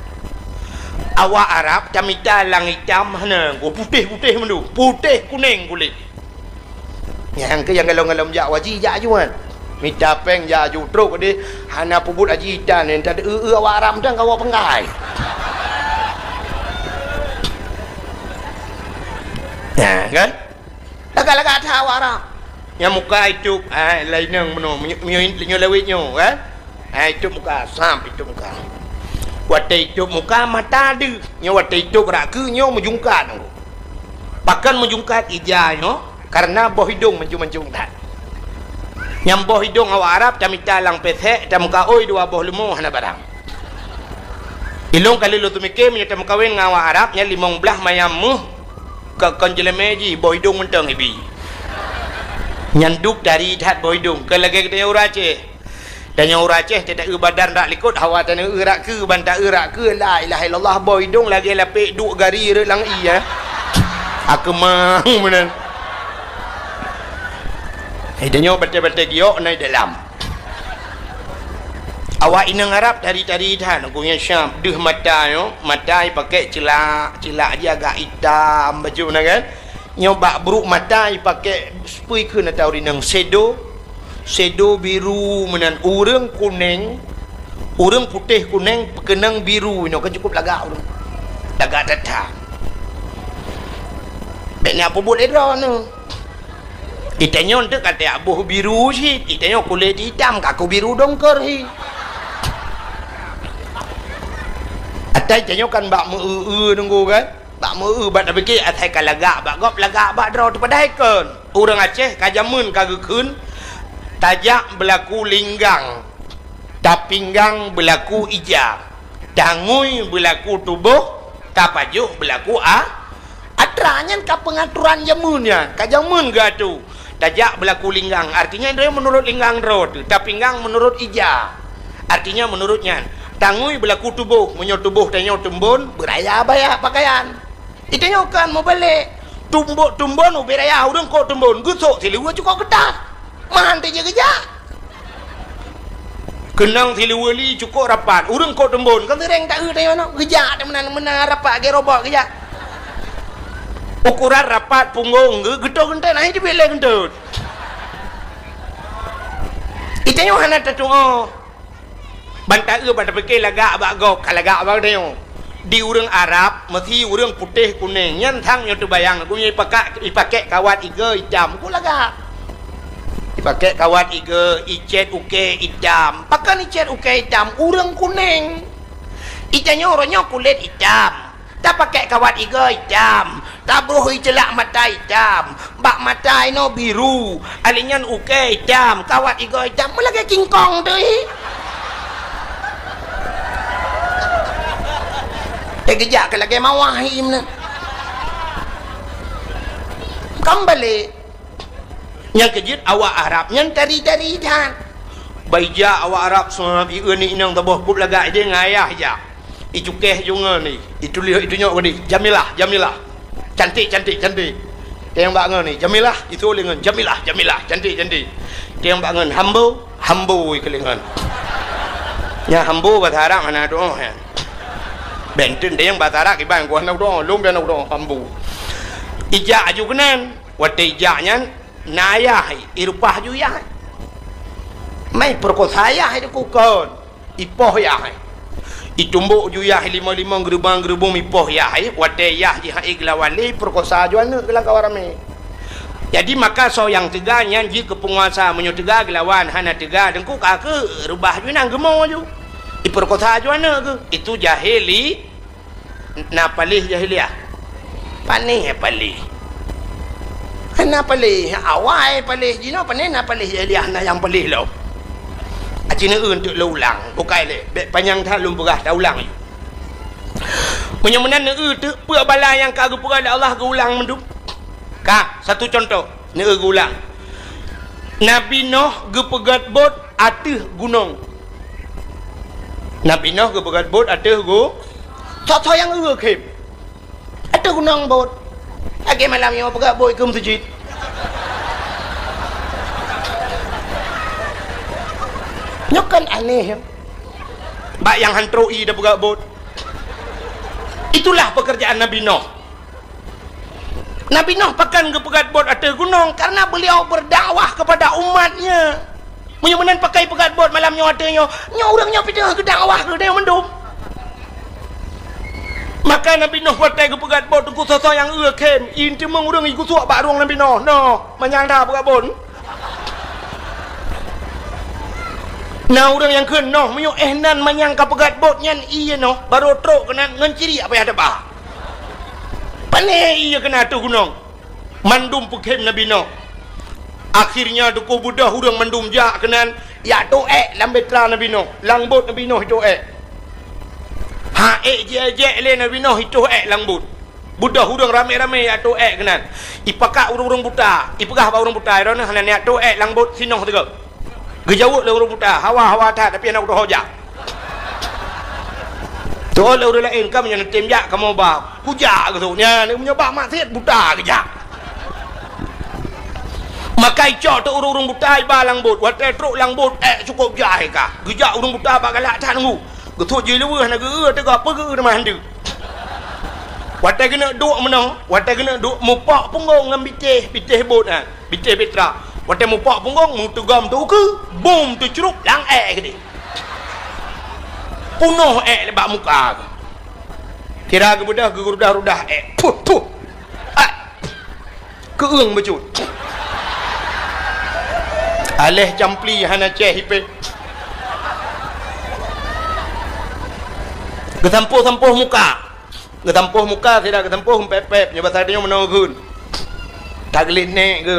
awak Arab camita lang hitam mana putih mendu putih kuning kulit yang galong-galong jak waji jak juan minta peng ya jutruk dia hana pubut ajitan yang tadi awak Arab dan kau penggai ya kan laga-laga ada awak Arab yang muka itu lain yang menyo lewitnya kan itu muka sampai itu muka waktu itu muka mata dia waktu itu berakunya menjungkat bahkan menjungkat ijanya karena boh hidung menjungkat yang boh hidung awak Arab camita lang pesek tam kaoi 2 boh lemu hana barang ilong kali lu tumike menyetam kawin ngawak Arab nya 15 mayamu ke konjelemeji boh hidung menteng ibi nyanduk dari dat boh hidung ke lagi kita urace dan yang urace tidak badan rak likut hawa tan urak ke banta urak ke la ilaha illallah boh hidung lagi lapik duk gari re lang iya aku mang menan hidupnya betul-betul giok naik dalam awak inang Arab dari dah aku yang Syam deh mata pakai celak dia agak hitam baju nak kan nyoba buruk mata pakai spui ke nak tahu rinang sedo biru menan urang kuning urang putih kuning pekenang biru ini kan cukup lagak datang beknya apa buat edra ni itanya untuk kata abuh biru sih itanya kulit hitam kaku biru dongker hi atai itanya kan bak mu nunggu kan bak mu bak nak fikir atai kalagak bak gop lagak bak draw tu padai kan orang Aceh kajamun kagekun tajak berlaku linggang tapinggang berlaku ijak dangui berlaku tubuh tapajuh berlaku atranya ka pengaturan jamunnya kajamun gatu tajak berlaku linggang artinya dia menurut linggang road tapinggang menurut ija artinya menurutnya tangui berlaku tubuh menyo tubuh tanya tumbun beraya bayar pakaian itanya kan mau balik tumbun beraya urang kok tumbun gusuk siluwa cukup ketat mantai je kerja kenang siluwa li cukup rapat urang kok tumbun kan tereng tak tanya mana kerja mana rapat ke robot kerja ukuran rapat punggung gedor gentai naik di bila gentai itanya hana tatungo bantai pada fikir lagak abak gok kalagak abak dia di urang Arab mesti urang putih kuning nyan thang yang tu bayang aku ipakai kawat iga hitam aku lagak ipakai kawat iga icet uke hitam pakai icet uke hitam urang kuning itanya orangnya kulit hitam tak pakai kawat iga hitam tak beruhui celak mata hitam bak mata ino biru alinyan uke hitam kawat iga hitam lagi kingkong tu kejak ke lagi mawahim na kembali yang kejut awak Arab yang tari-tari dan baija awak Arab semua ni inang tabuh pup lagak dia ngayah je icukeh juga ni itu lihat itu nyok ni Jamilah cantik dia yang bangun ni Jamilah itu lengan Jamilah cantik dia yang bangun hambo kelingan ya hambo bahasa Arab mana tu benten dia yang bahasa Arab iban gua nak doang lom dia nak doang hambo ijak aju kenan waktu ijaknya nayah irupah ju ya mai perkosaya itu kukon ipoh ya Itumbuk ju yah lima gerubang mipoh yah wate yah ji hai gelawali perkosa ju anak gelang kawarame. Jadi maka so yang teganya ji ke penguasa menyo tega gelawan hana tega dengku ka ke rubah ju nang gemo ju. Iperkosa ju anak ke. Itu jahili na palih jahiliah. Panih palih. Hana palih awai palih ji no panih na palih jahiliah na yang palih lo. Acina untuk lo ulang bukai le bek panjang tha lum berah dah ulang you menyemenan tu pua bala yang ka gupura Allah ke ulang mendup ka satu contoh ne ulang Nabi Nuh ge pegat bot ateh gunung Nabi Nuh ge pegat bot ateh go so yang kem ateh gunung bot age malam yo pegat bot ke masjid nyokan aneh ya. Bak yang hantroi dah pegat bot. Itulah pekerjaan Nabi Nuh. Nabi Nuh pakan ke pegat bot atas gunung karena beliau berdakwah kepada umatnya. Menyemenan pakai pegat bot malam nyo atanya, nyo urangnya pindah ke dakwah ke dia mendum. Maka Nabi Nuh pakai ke pegat bot ku sosok yang kem, inti mengurang iku suak bak ruang Nabi Nuh. No, manyang dah pegat bot. Nah orang yang kena menyo nan manyang ka pegat bot nyan iya no baru truk kena ngenciri apa yang ada bah. Pane iya kena tu gunung. Mandum pekem Nabi no. Akhirnya duku budah urang mandum jak kenan ya doek lambetra Nabi no. Langbot Nabi no itu Ha je le Nabi no itu langbot. Budah urang rame-rame ya doek kenan. Ipakak urang-urang buta, ipegah ba urang buta ron hanan ya doek langbot sinoh tegak. Gejawuk le urang buta hawa tak tapi anak udah hojak tu le urang lain kamu yang tem jak kamu ba pujak gitu nya ni punya bak maksiat buta kejak maka ico tu urang buta ba langbut wate truk langbut cukup jai ka gejak urang buta ba galak tak nunggu getu je lewah na ge te apa ge mah handu wate kena duk meno wate kena duk mupak punggung ngam biteh bot biteh petra wate mupak punggung mu tegam tu ke bom tu ceruk lang ke dia punuh lebak muka kira ke budak ke rudah puh keung becut aleh campli hana ceh hipe ketampuh muka tidak ketampuh pepep nyoba tadinya menogun taglit nek ke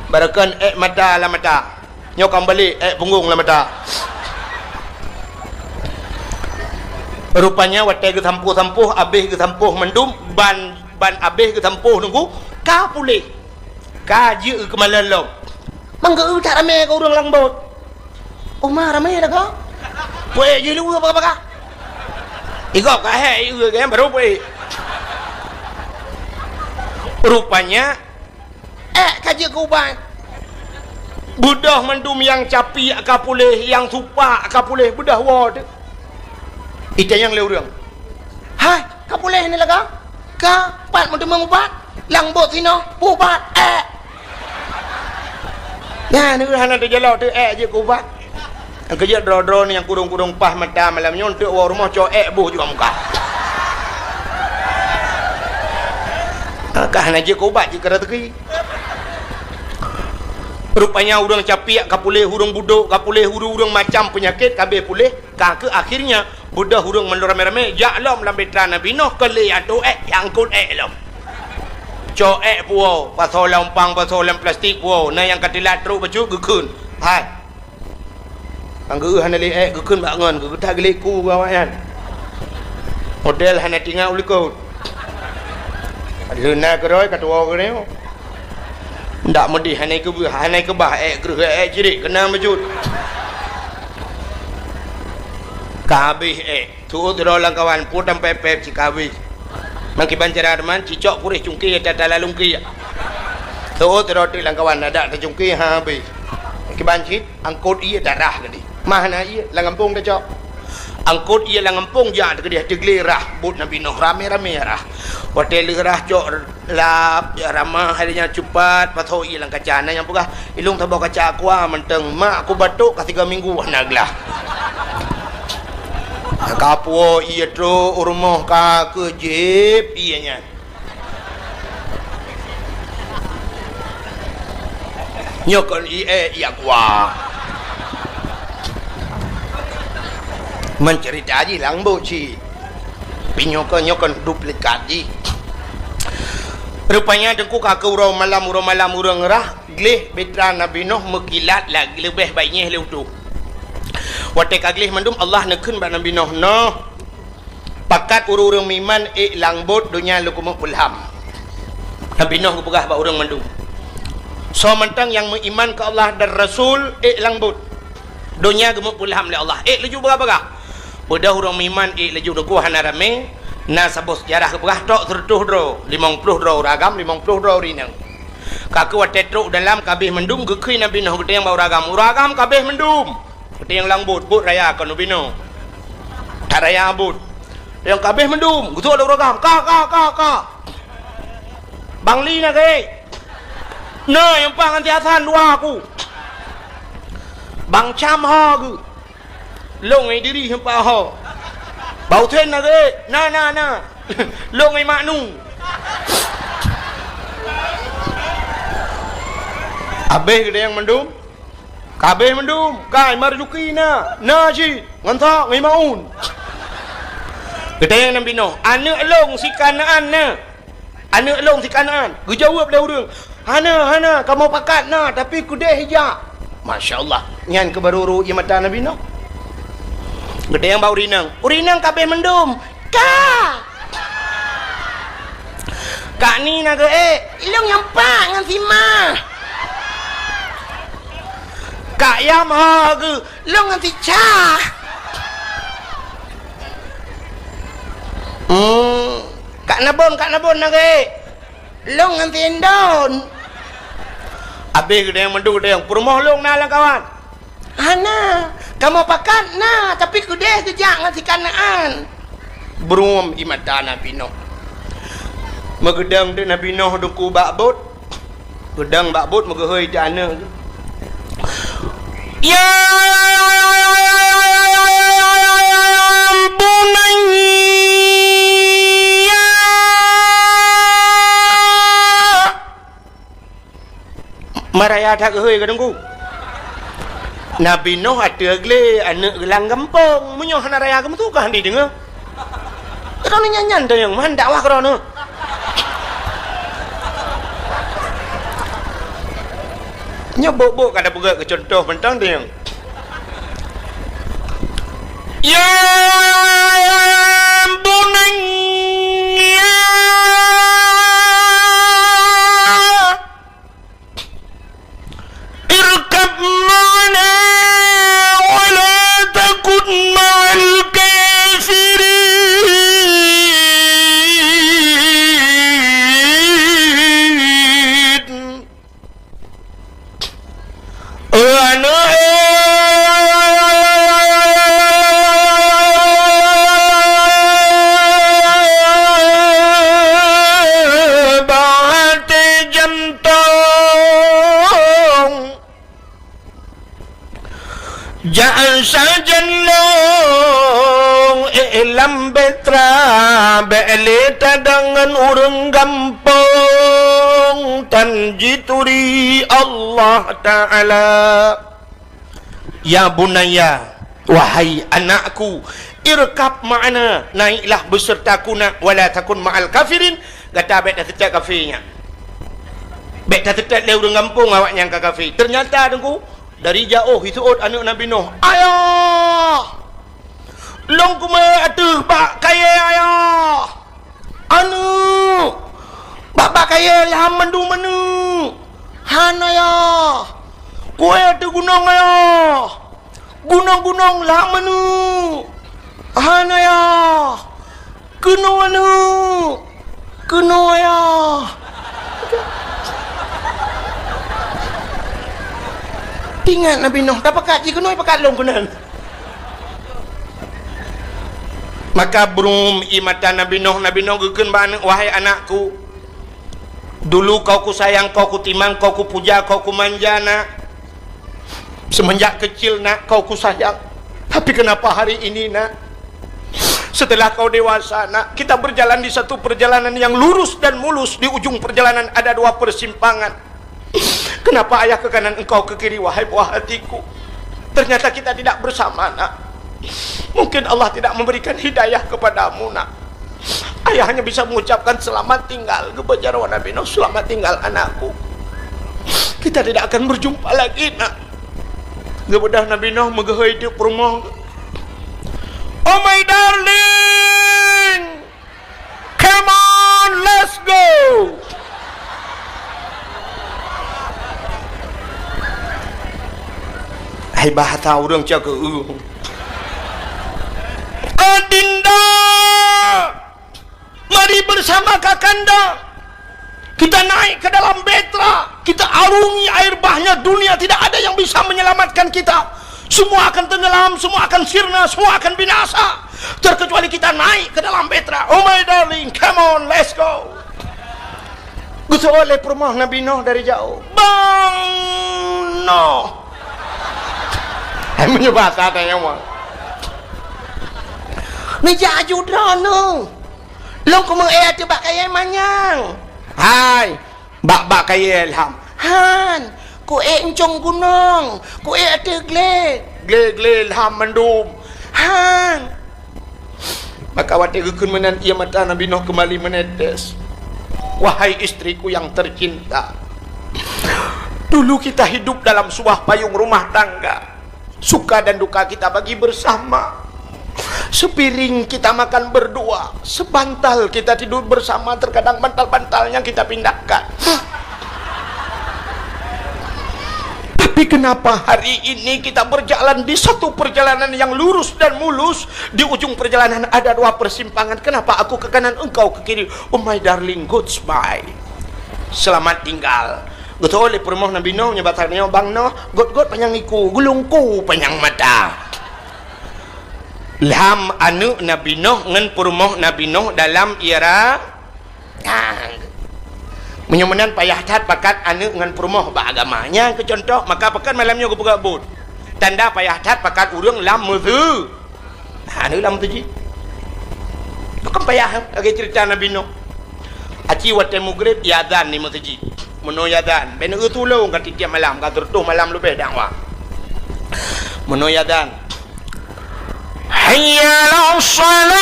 barakan mata lah mata nyokam balik punggung lah mata rupanya watai ke sampuh habis ke sampuh mendum ban habis ke sampuh nunggu ka pulih ka je ke malalom mangga tak ramai ke urang langbot mah ramai dah ka puai je lu apa ka igop ka ke baru puai rupanya kaji kuban budah mendum yang capi kapuleh yang supa kapuleh budah wad itu yang leurang hai kapuleh ni laga ka pat mendum mengubat langbot sino bubat nah ni hana de jalo tu je kubat kerja dro ni yang kurung pah mata malam nyon tu rumah co buh juga muka kah hana je kubat je kara teki rupanya urang capiak kapuleh hurung buduk kapuleh hurung macam penyakit kabeh pulih ka ke akhirnya budah hurung mendu rame-rame jaklom lambetra Nabi Nuh kele atu yang kul lom co puo pasal lampang pasal plastik puo na yang katilat tru baju gekeun hai angge hana le gekeun bak ngon ge tak geleku gawayan model hana tinggal ulikut leuna keroi katua kereo ndak medi hanai ke bah gereh jirik kena mejut kabih tu drolang kawan putam pepep si kabih mangki bancara man cicok purih cungki tata lalungki tu droti lang kawan ada ta cungki habis ki bancit angkut iya darah gedi mana iya lang kampung ta cok angkut iya lang kampung ja de dia teglerah but Nabi Nuh rame-rame rah hotel gerah cok lap ya ramah harinya cepat patho ilang kacana yang pugah ilung tabo kaca aqua menteng mak aku batuk ka 3 minggu naglah Kapo iya tro rumah ka kejip ianya. Nyokon iya kuah. Mencerita aja langbo ci. Pinyokon duplikat ji. Rupanya dengku kakak urau malam urang ngerah gleh betra Nabi Nuh mekilat lagi lebih baiknya lew tu. Watek agleh mandum Allah nekun ba Nabi Nuh no. Pakat urang miman langbot dunia lukum ulham. Nabi Nuh gepegah ba urang mandum. So mentang yang beriman ke Allah dan Rasul langbot. Dunia gemuk ulham le Allah. Leju berapa? Bodah urang miman leju deku hana rame. Na sabos sejarah kepegah tok tertuh dro 50 dro ragam 50 dro rinang kaku watetro dalam kabeh mendum gekui Nabi Nuh gede yang bau ragam kabeh mendum gede yang langbut but raya kan Nabi Nuh tak raya but yang kabeh mendum gitu ada ragam ka Bang Li na ke nah yang pang anti asan dua aku Bang Cham ho ke long ai diri yang pa ho bau thêm là ghê na lông ấy mạ nung abe gede yang mendum kabe mendum kai marjuki na ji ngantha ngai maun gede yang Nabi Nuh ane long si kanaan na ane long si kanaan gu jawab dah urang hana kamu pakat na tapi kude hijak masyaallah nyan kebaruru ya mata Nabi Nuh. Gede yang bau urinang kabeh mendum kak ni naga ilong yang pak ngan si ma kak yam ha ke long ngan si cha kak nabon naga long ngan si endon abe gede yang mendum gede yang perumoh long na lang kawan hana kamu pakat na tapi kudeh sejak ngasih kanaan berum imata Nabi Nuh megedang de Nabi Nuh duku bakbot gedang bakbot megehoi jana ya bunayya maraya tak gehoi kadangku Nabi Nuh ada gle anak gelang gempong munyoh hana raya kamu tu kah di dengar kau ni nyanyan dah yang man dakwah kerana nyobok kada pegak ke contoh mentang dia ya bunayya irkab mana ma'al kafirin jangan saja long ilam betra beleta dengan urang gampang tanjituri Allah Ta'ala ya bunaya wahai anakku irkab ma'ana naiklah besertaku nak wala takun ma'al kafirin kata bet dah tetap kafirnya bet dah tetap le urang gampang awak yang kafir ternyata dengku dari jauh itu anak Nabi Nuh ayah long kumai atuh bak kaya ayah anu bak kaya lah mandu manu han ayah kue atuh gunung ayah gunung lah manu han ayah kuno anu kuno ayah ingat Nabi Nuh tak pakat je kenoi pakat long kunan maka berum imatan Nabi Nuh gekeun ba wahai anakku dulu kau ku sayang kau ku timang kau ku puja kau ku manja nak semenjak kecil nak kau ku sayang tapi kenapa hari ini nak Setelah kau dewasa, nak, kita berjalan di satu perjalanan yang lurus dan mulus. Di ujung perjalanan ada dua persimpangan. Kenapa ayah ke kanan, engkau ke kiri, wahai buah hatiku? Ternyata kita tidak bersama, nak. Mungkin Allah tidak memberikan hidayah kepadamu, nak. Ayah hanya bisa mengucapkan selamat tinggal kepada Nabi Nuh, selamat tinggal anakku. Kita tidak akan berjumpa lagi, nak. Kepada Nabi Nuh megah hidup rumah. Oh my darling, come on, let's go. Hai bahasa orang jaga. Adinda, mari bersama kakanda. Kita naik ke dalam betra, kita arungi air bahnya dunia, tidak ada yang bisa menyelamatkan kita. Semua akan tenggelam, semua akan sirna, semua akan binasa, terkecuali kita naik ke dalam betra. Oh my darling, come on, let's go. Gusto oleh perumah Nabi Nuh dari jauh. Bang Nuh. Hai menyebasa tanya mah. Meja judra nu. Long ko mang ayat bak kaya manyang. Hai, bak kaya ilham. Han, ku encong gunung, ku ate gle ilham mendum. Han. Maka wati gekun menan ia mata Nabi Nuh kembali menetes. Wahai istriku yang tercinta, dulu kita hidup dalam sebuah payung rumah tangga. Suka dan duka kita bagi bersama. Sepiring kita makan berdua, sebantal kita tidur bersama, terkadang bantal-bantalnya kita pindahkan. Tapi kenapa hari ini kita berjalan di satu perjalanan yang lurus dan mulus, di ujung perjalanan ada dua persimpangan? Kenapa aku ke kanan, engkau ke kiri? Oh my darling, goodbye, selamat tinggal. Betul oleh perumah Nabi Nuh nyebatannya bang Nuh, got panjang iku, gulungku panjang mata. Lam anu Nabi Nuh ngan perumah Nabi Nuh dalam era menyemenan payah tat pakat anu ngan perumah beragamanya ke contoh, maka pakat malamnya gabut tanda payah tat pakat urang lam mutu. Anu lam tu ji. Bukan payah lagi cerita Nabi Nuh. Aci wate mugrib yadan ni mutu ji. Meno yadan ben tulung kan tiap malam kan tertuh malam lebih dakwah. Meno yadan. Hayya 'alas salah.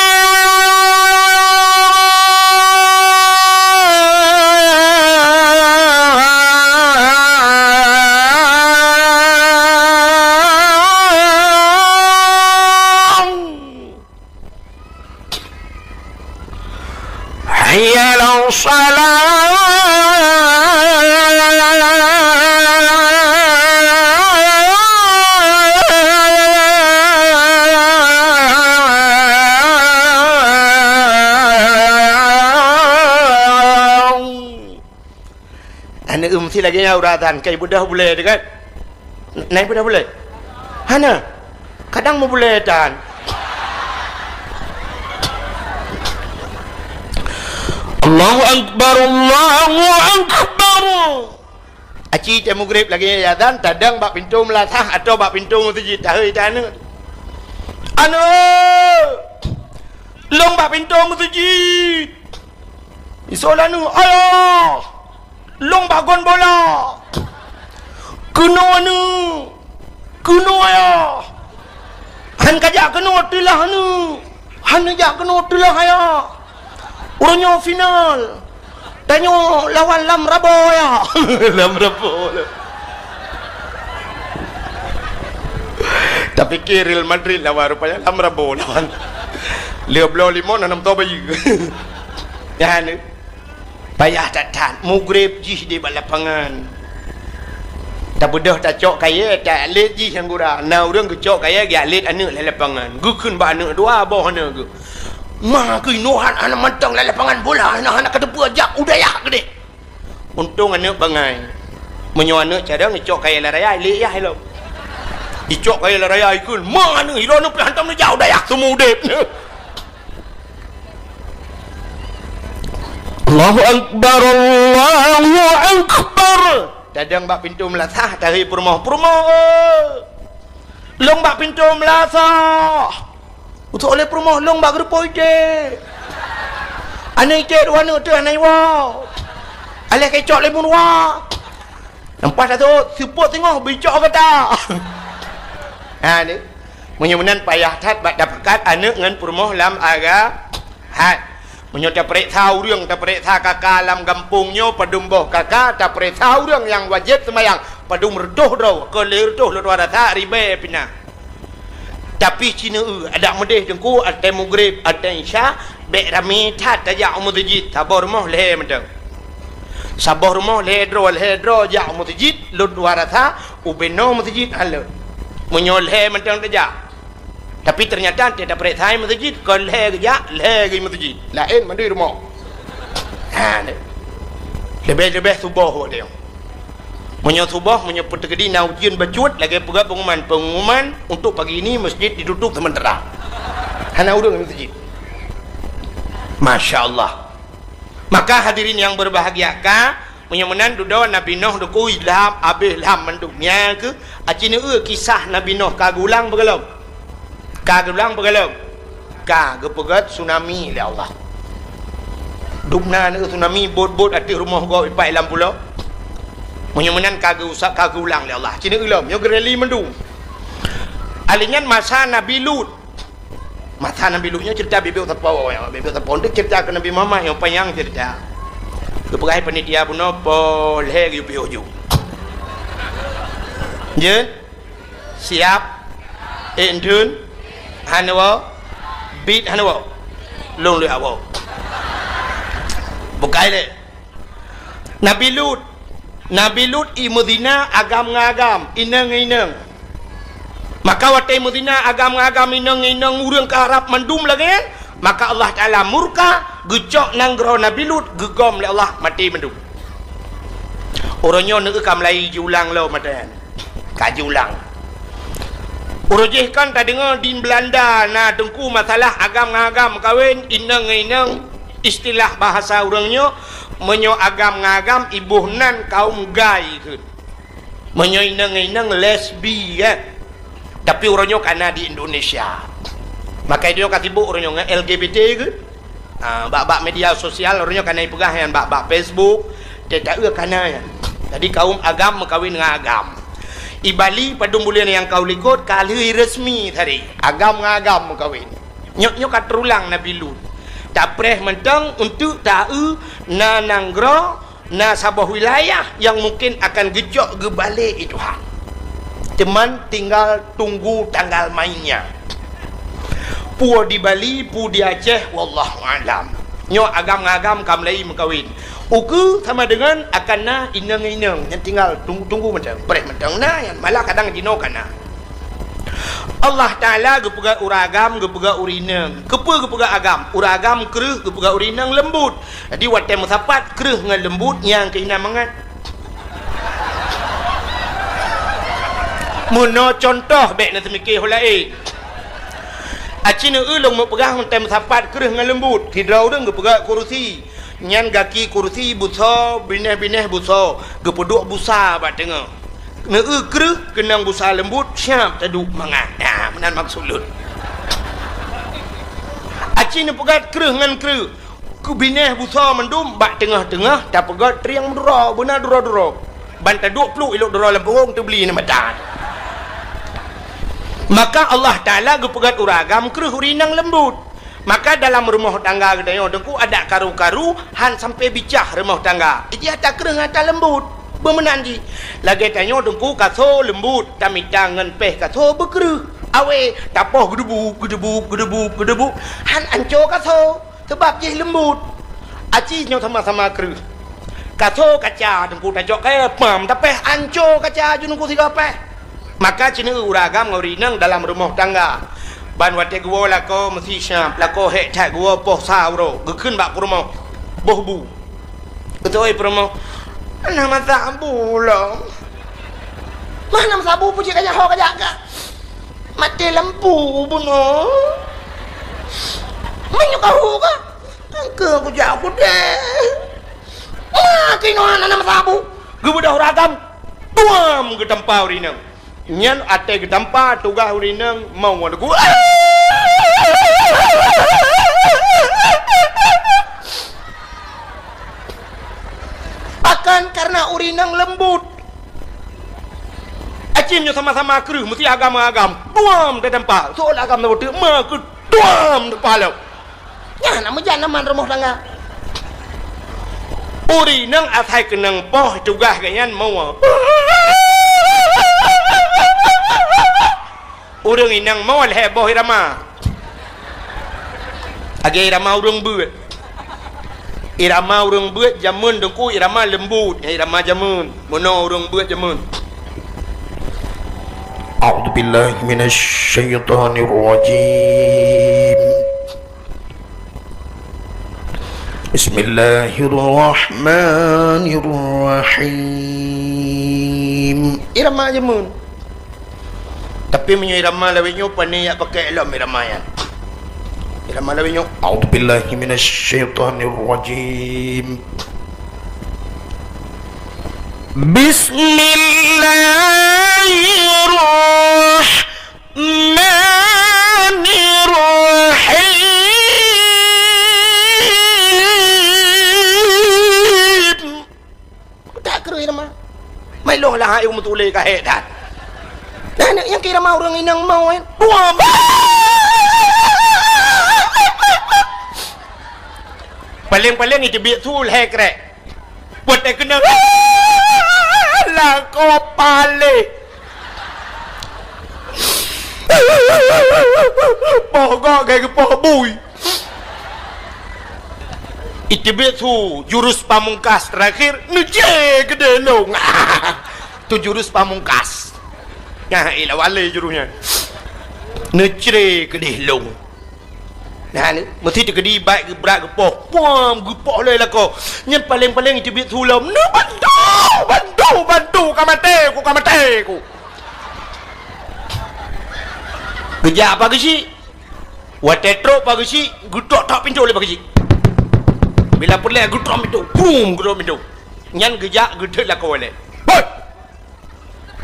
Hayya 'alas salah. Si lagi uratan kai budah boleh dekat naik budah boleh hana kadang mau boleh dan Allahu akbar aci jam maghrib lagi azan tadang bak pintu melatah atau bak pintu masjid tahu tan anu long bak pintu masjid isolanu ayo long bagon bola kuno anu kuno ya han kajak kuno tilah anu han kajak kuno tilah ya urunyo final tanyo lawan lam rabo ya lam rabo tapi Real Madrid lawan rupanya lam rabo lawan Leo Blo Limon 6 tahun bayi ya anu payah tak mugrib jih di lapangan tak budah tak cok kaya tak alit jih yang gura na orang ke cok kaya gi alit anak lapangan gukun ba anak dua bawah anak ke mah ke inuhan anak mantang lapangan bola anak kedepu ajak udaya gede untung anak bangai menyo anak cara ngecok kaya la raya alit ya hello dicok kaya la raya ikun mah anak hilo nak hantam ni jauh dayak semua udep Allahu akbar Allahu akbar dadang bak pintu melatah dari perumah long bak pintu melatah Untuk oleh perumah long bak gerupo ide. Anai ide warna tu anai wa. Alih kecok lemun wa. Nampak tak tu? Support tengok bicok kata. Ha ni. Menyemenan payah tat bak dapatkan anak dengan perumah lam aga hat. Menyo tak perek tahuរឿងtak perek tahu kakak lam kampungnya padum boh kakak tak perek tahuរឿងyang wajib sembahyang padum reduh ro ke reduh lu ada tak ribe pina. Tapi Cina ada medeh jengku ada maghrib ada isya bek rami tat tajak masjid sabar rumah leh mentang. Sabar rumah leh dro jak masjid lu dua rasa ubeno masjid halo. Menyo leh mentang tajak. Tapi ternyata dia tak perek tahu masjid ke leh kejak leh ke masjid. Lain mandi rumah. Ha ni. Lebih-lebih subuh dia. Menyo subuh menyo pertegedi nak ujian bacut lagi pula pengumuman untuk pagi ini masjid ditutup sementara. Hana urung masjid. Masya-Allah. Maka hadirin yang berbahagia menyemenan duda Nabi Nuh duku ilham habis ilham menduknya ke acina kisah Nabi Nuh kagulang bergelam. Kagulang bergelam. Kagepegat tsunami oleh Allah. Dukna ni tsunami bot-bot ati rumah kau ipai lam pulau. Menyemenan kagulang oleh Allah. Cina ulam yo gereli mendung. Alingan masa Nabi Lut. Masa Nabi Lutnya cerita bibir tapau ya. Bibir tapau dia cerita ke Nabi Muhammad yang panjang cerita. Keperai panitia pun apa leh yu piu. Je siap endun Hanawa beat Hanawa long lu awak bukai le Nabi Lut i Madinah agam-agam inang maka watai Madinah agam-agam inang urang ke Arab mendum lagi kan maka Allah Ta'ala murka gecok nanggro Nabi Lut gegom le Allah mati mendum orangnya nak kamlai julang lo matan kajulang urujih kan tak dengar di Belanda na dengku masalah agam-agam kawin inang istilah bahasa orangnya menyo agam-agam ibuhnan kaum gay ke menyo inang lesbi ya tapi orangnya kana di Indonesia maka dia katibu orangnya LGBT ke bak-bak media sosial orangnya kana ipegah yang bak-bak Facebook dia tak kana ya jadi kaum agam mengkawin dengan agam di Bali pada bulan yang kau likut kali resmi tadi agam-agam kawin nyok kat terulang Nabi Lut tak preh mentang untuk tahu na nanggro na sabah wilayah yang mungkin akan gejok ke balik itu hak teman tinggal tunggu tanggal mainnya pu di Bali pu di Aceh wallahu alam nyok agam-agam kamlai mengkawin uku sama dengan akan na inang yang tinggal tunggu macam preh macam na yang malah kadang dino kana Allah Ta'ala gepega uragam gepega urinang gepega agam uragam kereh gepega urinang lembut jadi watai musapat kereh dengan lembut yang kena mangat muno contoh baik nak mikir hulai acina ulung mau pegang watai musapat kereh dengan lembut hidrau deng gepega kursi nyan gaki kursi busa bineh busa gepeduk busa bat tengah ne kreh kenang busa lembut siap taduk mangat menan maksud lut aci ne pegat kreh ngan kreh ku bineh busa mendum bat tengah-tengah dak pegat triang dura benar dura ban taduk pluk ilok dura lempung tu beli ne madan maka Allah Ta'ala gepegat uragam kreh urinang lembut maka dalam rumah tangga kita dengku ada karu-karu han sampai bicah rumah tangga dia tak kereng ada lembut bermenanji lagi tanya dengku kaso lembut kami tangan peh kaso berkereh awe tapoh gedebuk han anco kaso sebab je lembut aci nyo sama-sama kereh kaso kaca dengku tajok kaya pam tapi anco kaca dengku tiga peh maka cina uragam ngorinang dalam rumah tangga ban wate gua lako mesti syam lako hek tak gua poh sauro gekun bak promo boh bu ketoi promo nama sabu lo mana sabu puji kaya ho kaya ka mati lampu buno menyo kau ka ke aku jauh deh kino nama sabu gua dah ragam tuam ke tempau rinang nyan ate ke tempat tugah urinang mau ada gua lembut. Acimnya sama-sama keruh mesti agama-agam. Tuam di tempat. Soal agama betul mak tuam di kepala. Ya nama jangan man rumah tangga. Uri nang atai kenang poh tugas ganyan mau. Urang inang mau heboh irama. Agi irama urang buat. Irama urang buat jamun dengku irama lembut, irama jamun. Mono urang buat jamun. A'udzu billahi minasy syaithanir rajim. Bismillahirrahmanirrahim. Irama jamun. Tapi menyo irama lawinyo pani ya pakai elam irama yan. Irama lawinyo. A'udzu billahi minasy syaithanir rajim. Bismillahirrahmanirrahim. Tak kira irama. Mai loh lah ayo mutule ka hedan. Nah, yang kira mau orang inang mau kan. Tuam. Paling-paling itu biar tul hekrek. Buat dia kena lah kopale. Pokok kayak poh bui. Itu biar tu jurus pamungkas terakhir nece gede long. Tu jurus pamungkas. Nah, ilah wale jurusnya. Nece gede long. Nah ni, mesti dia gede baik ke berat ke poh. Puam ke poh lah kau. Yang paling-paling itu biar sulam. No, bantu kamate ku. Kejap apa ke si? Watetro apa ke si? Gutok tak pintu oleh apa ke si? Bila perleh gutok pintu. Boom, gutok pintu. Nyan kejap gede lah kau oleh. Hoi!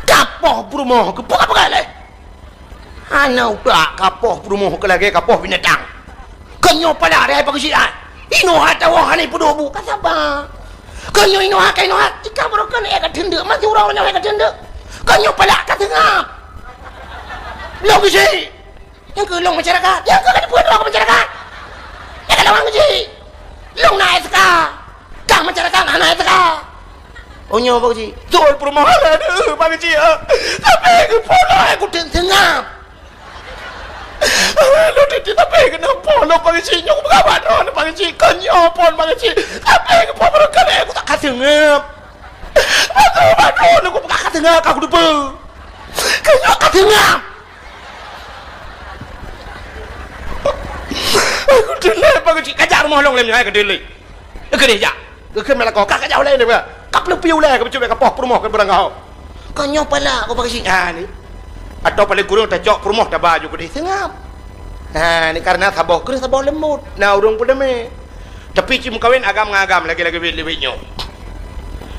Kapoh perumoh ke apa leh? Ana udah kapoh perumoh ke lagi kapoh binatang. Kanyo pala rai pagsian. Inohat awak ni pudobu kasaba. Kanyo inohat kay inohat. Ika brokan e katende mati urang nyo e katende. Kanyo pala katengap. Long si. Yang ke long masyarakat. Yang ke kan buat long masyarakat. Yang ke long si. Long naik ska. Kang masyarakat anak ska. Onyo pagsi. Tol permohonan pagsi. Tapi ke pono aku tengap. Lu tidak tapi kenapa lu pangisi nyok berkawan lu pangisi kanyo pon pangisi tapi kenapa berkan aku tak katengap aku tak katengap aku lupa kanyo katengap aku delay pangisi kajar rumah long lem nyai kedelay kedai ja ke malah kau kakak jauh lain dia kap lu piu lah kau cuba kapok rumah ke barang kau kanyo pala aku pangisi ni atau paling kurang tak jok rumah tak baju kedai tengap. Nah, ini karena saboh keris saboh lemut. Nah, urung pada me. Tapi cim kawin agam-agam lagi-lagi lewitnya.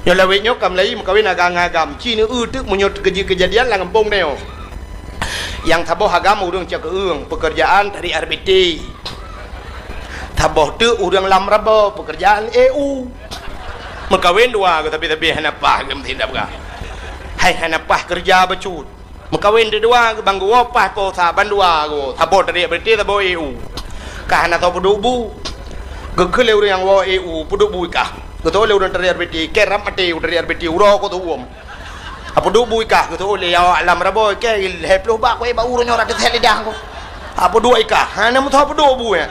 Yang lewitnya kam lagi kawin agam-agam. Cina tu menyot kejadian lah kampung neo. Yang saboh agam urung cak keung pekerjaan dari RBT. Saboh tu urang lamrabo pekerjaan EU. Mekawin dua tapi hanapah gem tindak ga. Hai hanapah kerja becut. Mekawin dua bang gua pas ko saban dua go sabo dari berarti sabo EU kahana to pudubu gekele urang yang wo EU pudubu kah geto le urang dari RBT keram ate dari RBT uro ko to uom apudubu kah geto le ya alam rabo ke heplo ba ko e ba urang ora de lidah ko apu dua ikah hana mu to pudubu ya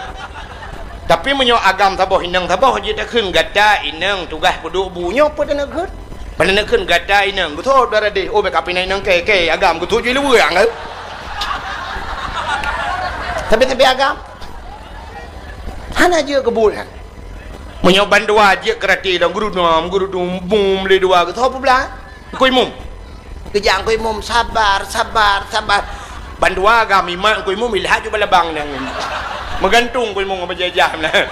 tapi menyo agam sabo hinang sabo je ta khun gata inang tugas pudubu nyo pa na gut pada nak kun gata inang guto dara de o be kapinai nang ke agam guto je lu yang tapi agam hana je kebul menyoban dua je kerati dong guru dum bum le dua guto apa belah koi mum kejang koi mum sabar bandua agam imak koi mum ilha ju balabang nang megantung koi mum berjajah lah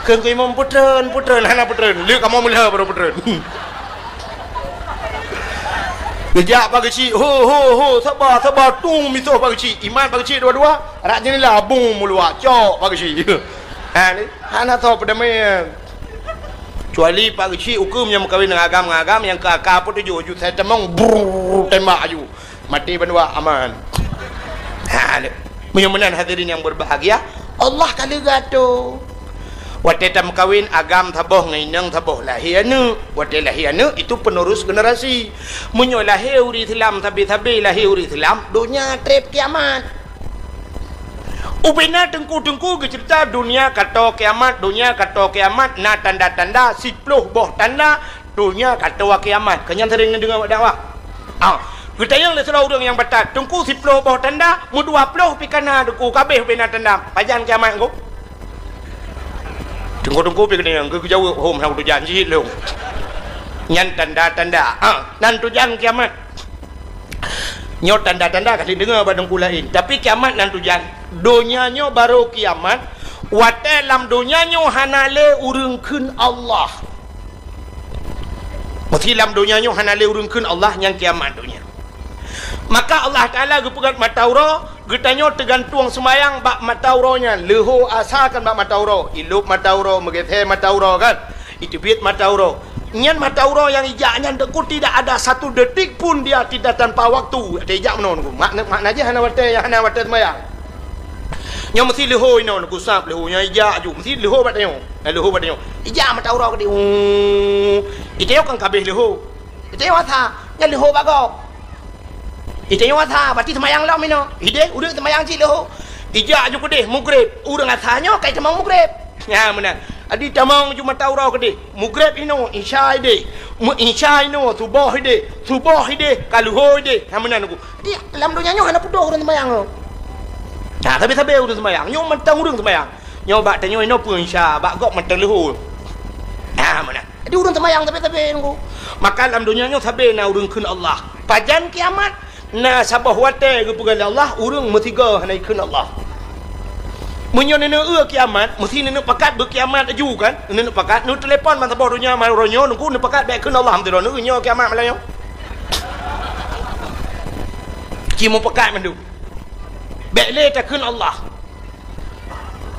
keun koi mum putren hana putren le kamu mulha baru putren Kejap pagi cik, ho, sabar, tung mitoh pagi cik, iman pagi cik dua-dua, rak jenis lah, bung muluak, cok pagi cik. Ha ni, hana tahu pada main. Kecuali pak kecil hukumnya mengkawin dengan agam yang ke akar pun tuju saya temong brrrr tembak aju mati berdua aman. Mudah-mudahan hadirin yang berbahagia Allah kali gato wate tam kawin agam taboh ngainang taboh lahiana wate lahiana itu penerus generasi munyo lahir uri Islam tapi lahir uri Islam dunia trip kiamat ubina tengku ke cerita dunia kata kiamat na tanda-tanda 10 boh tanda dunia kata kiamat kenyan sering dengar dakwah kita yang lesra orang yang batat tengku 10 boh tanda mu 20 pikana deku kabeh ubina tanda pajan kiamat engko tengku pikana yang ke jauh hom hang tu janji long nyan tanda-tanda nan tu jan kiamat nyot tanda-tanda kasih dengar badang kulain tapi kiamat nan tu jan donyanya baru kiamat wate lam donyanya hanale urungkeun Allah mesti lam donyanya hanale urungkeun Allah yang kiamat dunia maka Allah Ta'ala gepegat matauro getanyo tergantung semayang bak matauronya leho asalkan bak matauro ilup matauro megethe matauro kan itu bit matauro nyan matauro yang ijaknya deku tidak ada 1 detik pun dia tidak tanpa waktu ada ijak menon makna aja hana wate semayang yang mesti leho ino nak usap leho nya ijak ju mesti leho batyo ijak matauro ke dia iteo kan kabeh leho iteo tha nya leho bago iteo tha berarti semayang lam ino ide urang semayang ci leho ijak ju ke deh mugrib urang athanyo kai temang mugrib ya benar adi tamang ju matauro ke deh mugrib ino isya ide mu isya ino subuh ide kaluho ide ha benar aku dia lam dunya nyo hana pudoh urang semayang tapi urang semayang nyo mentang urang semayang nyo bak tanyo ino pun isya bak gok mentang leho mana jadi urang semayang tapi engko maka lam dunya nyo sabe na urang keun Allah pajan kiamat na sabah wate kepegal Allah urang metiga hanai keun Allah munyo nene kiamat mesti nene pakat berkiamat aju kan nene pakat nu telefon man sabah dunya man ronyo nungku nu pakat baik keun Allah hamdulillah nu nyo kiamat malanyo cimo pakat mandu Bele takun Allah.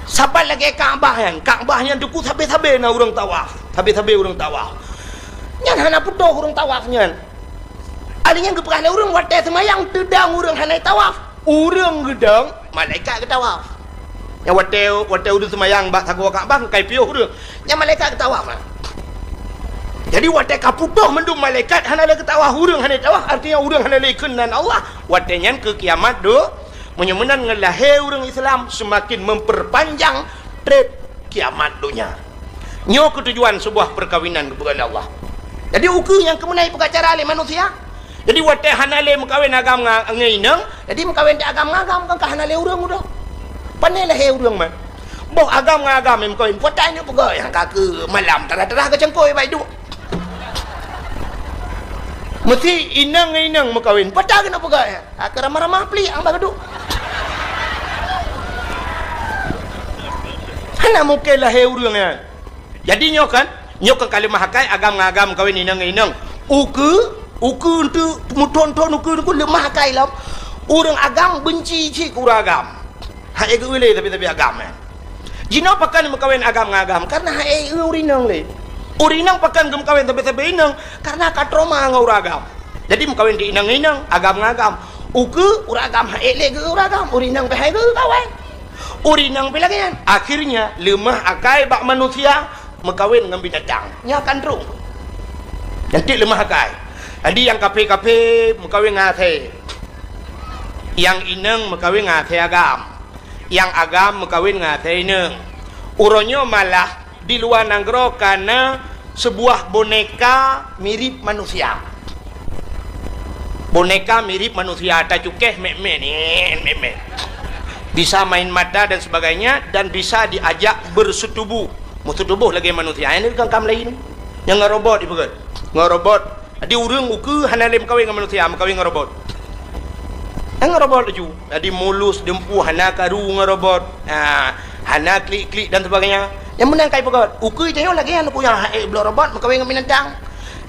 Sabar lagi Kaabah yang duku sabe-sabe na urang tawaf. Sabe-sabe urang tawaf. Nyan hana pudoh urang tawaf nyan. Alinya geperah le urang wate semayang tedang urang hanai tawaf. Urang gedang malaikat ke tawaf. Yang wate urang semayang bak sagu Kaabah kai piuh urang. Yang malaikat ke tawaf. Jadi wate kapudoh mendung malaikat hana le ke tawaf urang hanai tawaf artinya urang hana le kenan Allah. Wate nyan ke kiamat do menyemenan ngelahir orang Islam semakin memperpanjang trip kiamat dunia. Nyo ketujuan sebuah perkawinan kepada Allah. Jadi ukur yang kemenai pengacara oleh manusia. Jadi wate hanale mengkawin agam ngaineng, jadi mengkawin agam ngagam kan hanale urang udah. Panai lahir urang mah. Boh agam ngagam mengkawin potanya pegoi yang kake malam terah-terah ke cengkoi baik du. Mesti inang mengkawin potah kena pegoi. Ak ramah-ramah peli ang bagadu. Hana mungkin lahir urangnya. Jadi nyokan kalimah hakai agam kawin inang uku untuk muton uku lemah hakai lam urang agam benci cik urang agam hai ke wile tapi agam jino pakan mengkawin agam karena hai urinang le urinang pakan gem kawin tapi inang karena katroma ngau agam jadi mengkawin di inang agam uku urang agam hai le ke urang agam urinang pe hai ke kawin urinang pe lagi akhirnya lemah akai bak manusia mengkawin dengan binatang nya akan rung nanti lemah akai ada yang kape mengkawin ngate yang ineng mengkawin ngate agam yang agam mengkawin ngate ineng uronyo malah di luar nanggro karena sebuah boneka mirip manusia tak cukeh meme bisa main mata dan sebagainya dan bisa diajak bersetubuh musuh lagi manusia ini kan kam lain yang ngerobot ibu kan ngerobot di urang uku hanalem kawin dengan manusia kawin ngerobot yang ngerobot ju jadi mulus dempu hana karu ngerobot hana klik dan sebagainya yang menang kai pegot uku itu lagi yang punya belum robot kawin dengan binatang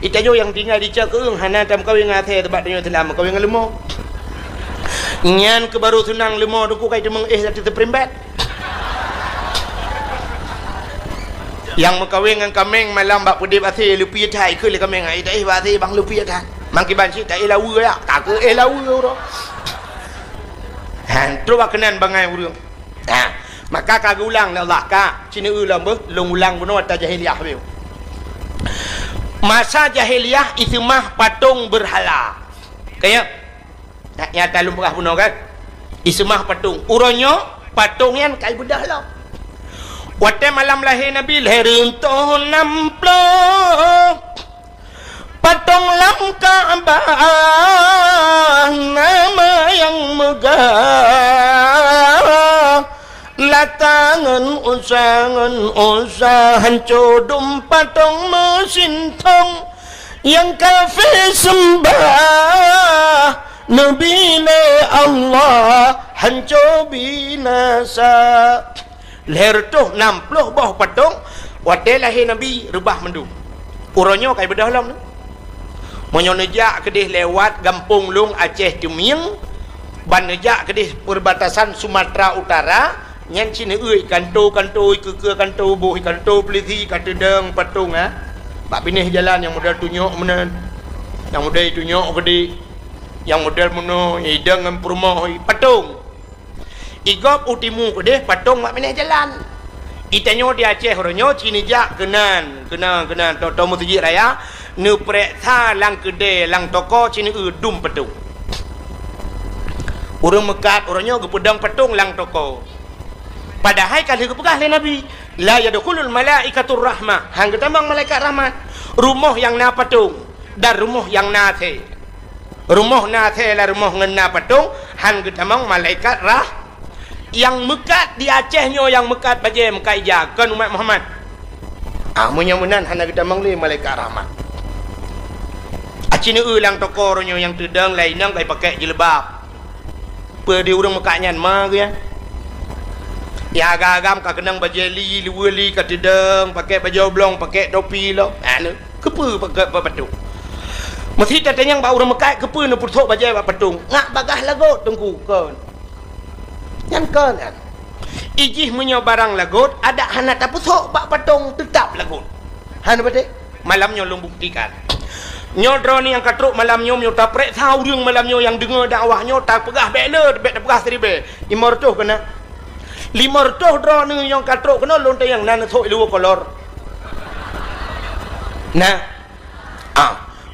itu yang tinggal di cakung hana tam kawin ngate tempat dia telah kawin dengan lemah nyan ke baru senang lemah duku kai demeng tadi terprimbat Yang mengkawin dengan kameng malam bak pedih basi lupi thai ke le kameng ai dai basi bang lupi thai. Mang ki ban si tai lawa ya, tak ke lawa ro. Han tu bak kenan bangai urang. Ha, maka kagak ulang Allah ka, cina ulang ber, long ulang benar ta jahiliyah beu. Masa jahiliyah itu mah patung berhala. Kayak tak nyata lumpah bunuh kan? Itu mah patung. Uronyo patung yang kai bedah lah. Waktu malam lahir Nabi lahir untuk namplo patung lam Ka'bah nama yang megah latangan usahan codum patung mesin tong yang kafir sembah Nabi Allah hancur binasa. Lahir tu 60 bawah patung. Waktu lahir Nabi rubah mendu. Uronyo kai bedah lam. Monyo nejak kedih lewat Gampung Lung Aceh Tumieng. Ban nejak kedih perbatasan Sumatera Utara. Nyan cina euy kanto ke kanto boh kanto peliti kata deng patung ah. Bak pinih jalan yang modal tunjuk menen. Yang modal tunjuk kedih. Yang modal mono hidang dengan perumah patung. Igop utimu kedih patung mak pinih jalan. Itanyo di Aceh oronyo cini jak kenan to musjid raya ne prek tha lang kedai lang toko cini dum patung. Urang mekat oronyo gepedang patung lang toko. Padahal kalau kepegah oleh Nabi la yadkhulul malaikatur rahmah. Hang ketambang malaikat rahmat. Rumah yang na patung dan rumah yang na the. Rumah na the la rumah ngena patung, hang ketambang malaikat rah yang mekat di Acehnya yang mekat baje mekai jakan umat Muhammad. Munyamunan hana ketambang le malaikat rahmat. Acina ulang toko ronyo yang tedang lainang kai pakai jilbab. Pe di urang mekaknya ma ya. Ya agam ka kenang bajeli liweli ka tedang pakai baju oblong pakai topi lo. Anu kepe pakai patung. Mesti tatanyang ba urang mekai kepe nu putok bajai ba patung. Ngak bagah lagot tengku kon. Yan kon kan. Ijih menyo barang lagot ada hana tak putok ba patung tetap lagot. Hana bade malamnya long buktikan. Nyodro ni yang katruk malamnya nyo tak prek tahuរឿងmalamnya yang dengar dakwahnya tak pegah beler bet pegah seribe. Imortuh kena 500 dro ni yang katruk kena lonte yang nan thoi lu kolor. Nah.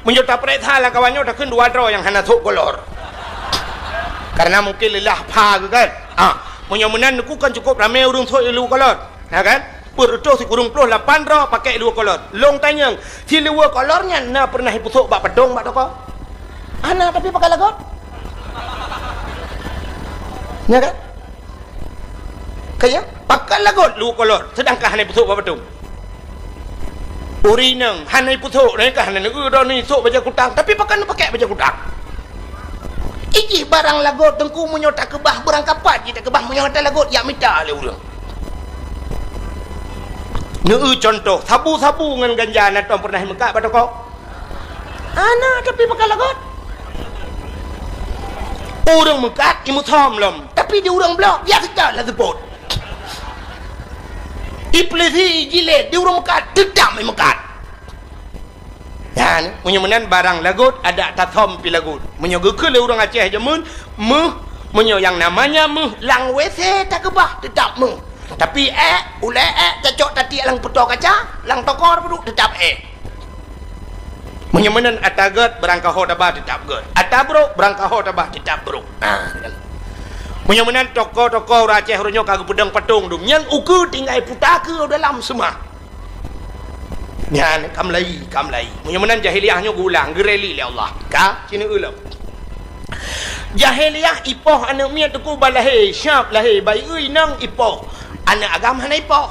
Menjota preta lah kawannya dah 2 dro yang hana thok kolor. Karena mungkin lelah pa ke kan. Menyamunan ku kan cukup ramai urang thoi lu kolor. Ha kan? Perto si kurung 8 dro pakai lu kolor. Long tanyang, si lu kolornya na pernah putuk bak pedong bak toko. Ana tapi pakai lagot. Ya kan? Kayak pakai lagot lu kolor sedangkan hanai putuk apa tu uri nang hanai putuk ni kan hanai udah ni sok baja kutang tapi pakai baja kutang iji barang lagot tengku menyota kebah barang kapat kita kebah menyota lagot ya minta le urang contoh sabu-sabu dengan ganja na tom pernah mekak pada kau ana tapi pakai lagot urang mekat imu thom lom tapi di urang blok ya kita lah sebut Iplesi jilet di urang mekat dedam mekat. Dan menyemenan barang lagut ada tathom pi lagut. Menyogekeun le urang Aceh jamun menyo yang namanya lang WC tak kebah tetap Tapi ule cocok tadi lang puto kaca, lang tokor peduk tetap Menyemenan atagat berangkah tabah tetap god. Atabro berangkah tabah tetap bro. Menyamunan toko-toko Aceh ronyo kagak pedang patung dum yang uku tinggal putaka dalam semua. Nyan kamlai. Menyamunan jahiliyahnya gulang gereli le Allah. Ka cina ulam. Jahiliyah ipoh anak miat tuku balahe syap lahe bai euy nang ipoh. Anak agama hana ipoh.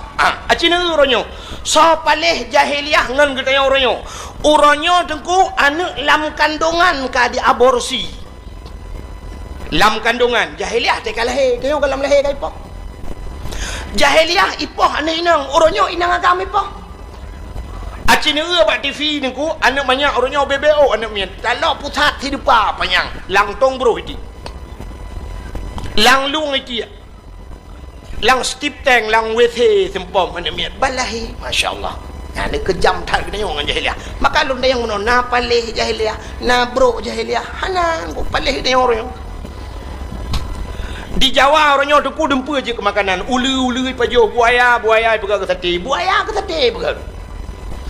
Cina ronyo. So paleh jahiliyah ngan getaya ronyo. Uronyo tengku anak lam kandungan ka di aborsi. Lam kandungan jahiliyah teka lahir tengok lam lahir ka ipoh jahiliyah ipoh anak inang oronyo inang agama ipoh acina bak TV nengku anak banyak oronyo BBO anak mian kalau pusat hidupa panjang lang tong bro itu lang lung itu lang stip teng lang wethe sempom mana miat balahi masyaallah nah ni kejam tak kena orang jahiliah maka lun yang menon na palih jahiliah na bro jahiliah hanan ko palih dia orang di Jawa orangnya depu dempu je ke makanan ulu pajo buaya pegang ke sate pegang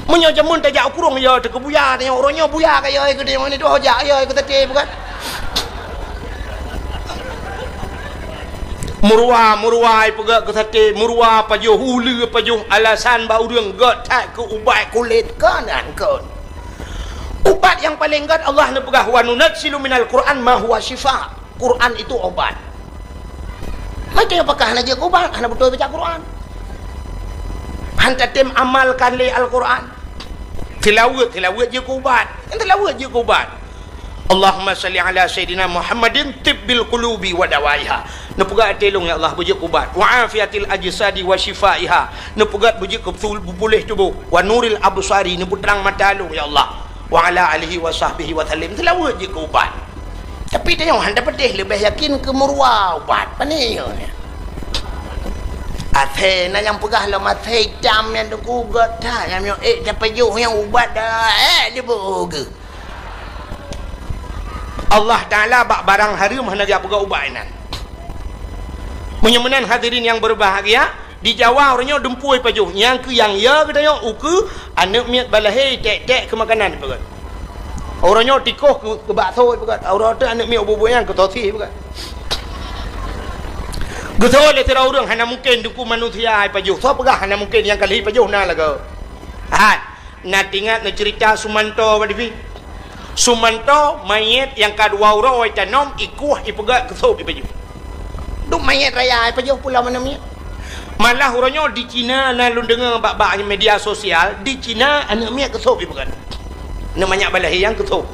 menyo jamun tak jak kurung ya te kebuya tanya orangnya buya kaya ke dia ni doh jak ya ke sate pegang murwai pegang ke sate murwa pajo ulu pajo alasan bau urang got tak ke ubat kulit kanan kan ubat yang paling gat Allah na pegah wa nunazzilu minal Quran ma huwa syifa Quran itu obat macam apakah nak jaga ubat hana betul baca Quran hanta tem amalkan li Al-Quran tilawat je ubat tilawat je ubat Allahumma salli ala sayyidina Muhammadin tibbil qulubi wa dawaiha nepugat telung ya Allah bujuk ubat wa afiatil ajsadi wa shifaiha nepugat bujuk betul boleh tubuh wa nuril absari neput terang mata lu ya Allah wa ala alihi wa sahbihi wa sallim tilawat je ubat tapi dia handa pedih lebih yakin ke murwa ubat pani ni athe na yang pegah lo mathe hitam yang tu kugat dah yang dapat juh yang ubat dah dia boga Allah Taala bak barang haram hana dia pegah ubat nan menyemenan hadirin yang berbahagia di Jawa orangnya dempui pajuh yang ke yang ya katanya uku anak miat balahi tek ke makanan pegat orangnya tikoh ke bakso pegat orang tu anak miat bubu yang ke tosi pegat betul le tera orang hana mungkin duku manusia ai pajuh so pegah hana mungkin yang kali pajuh na laga nak ingat nak cerita Sumanto badifi Sumanto mayat yang kadua orang tanom ikuh ipegat kesop ipajuh duk mayat raya ipajuh pula mana miat malah orangnya di Cina na lu dengar bak-bak media sosial di Cina anak miat kesop ipegat namanya balahi yang kesop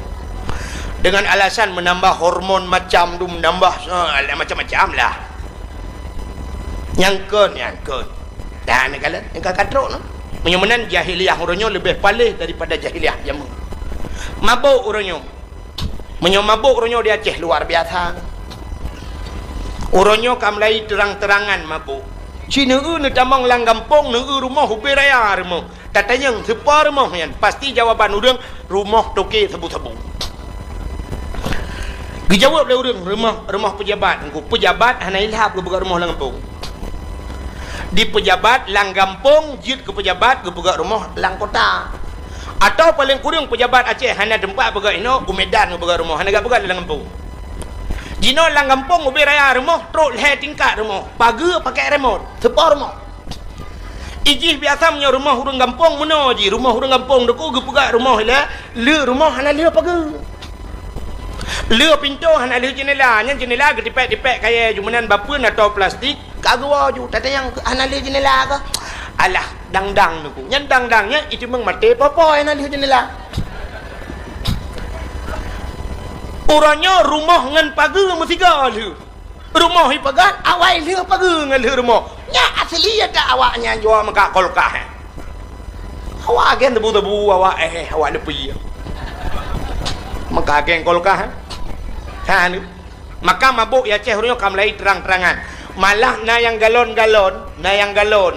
dengan alasan menambah hormon macam tu menambah macam-macam lah nyangkun dan kalian yang katrok no menyemenan jahiliah orangnya lebih palih daripada jahiliah jamu mabuk orangnya mabuk orangnya di Aceh luar biasa orangnya kamlai terang-terangan mabuk Cina ni tamang lang kampung ni rumah hubi raya rumah tatanya sepa rumah yan pasti jawaban orang rumah toke sebu-sebu dijawab oleh orang rumah pejabat hana ilhab ke rumah lang kampung di pejabat lang kampung jid ke pejabat ke pegak rumah lang kota atau paling kurang pejabat Aceh hana tempat pegak ino ke Medan ke pegak rumah hana gak pegak lang kampung jino lang kampung ubi raya rumah truk leher tingkat rumah pagi pakai remote sepa rumah ijih biasa punya rumah orang kampung mana je rumah orang kampung deku ke pegak rumah le rumah hana le pagi le pintu hana le jendela nya jendela ke dipek-dipek kaya jumanan bapun atau plastik kagwa ju tata yang hana le jendela ke alah dang-dang tu nya dang-dangnya itu meng mate popo hana le jendela orangnya rumah ngan pagi mesti galu rumah ipagat awai le pagi ngan le rumah nya asli ada awaknya jual maka kolkah awak gen tebu-tebu awak awak lepi maka geng kolkah maka mabuk ya Aceh orangnya kamlai terang-terangan malah na yang galon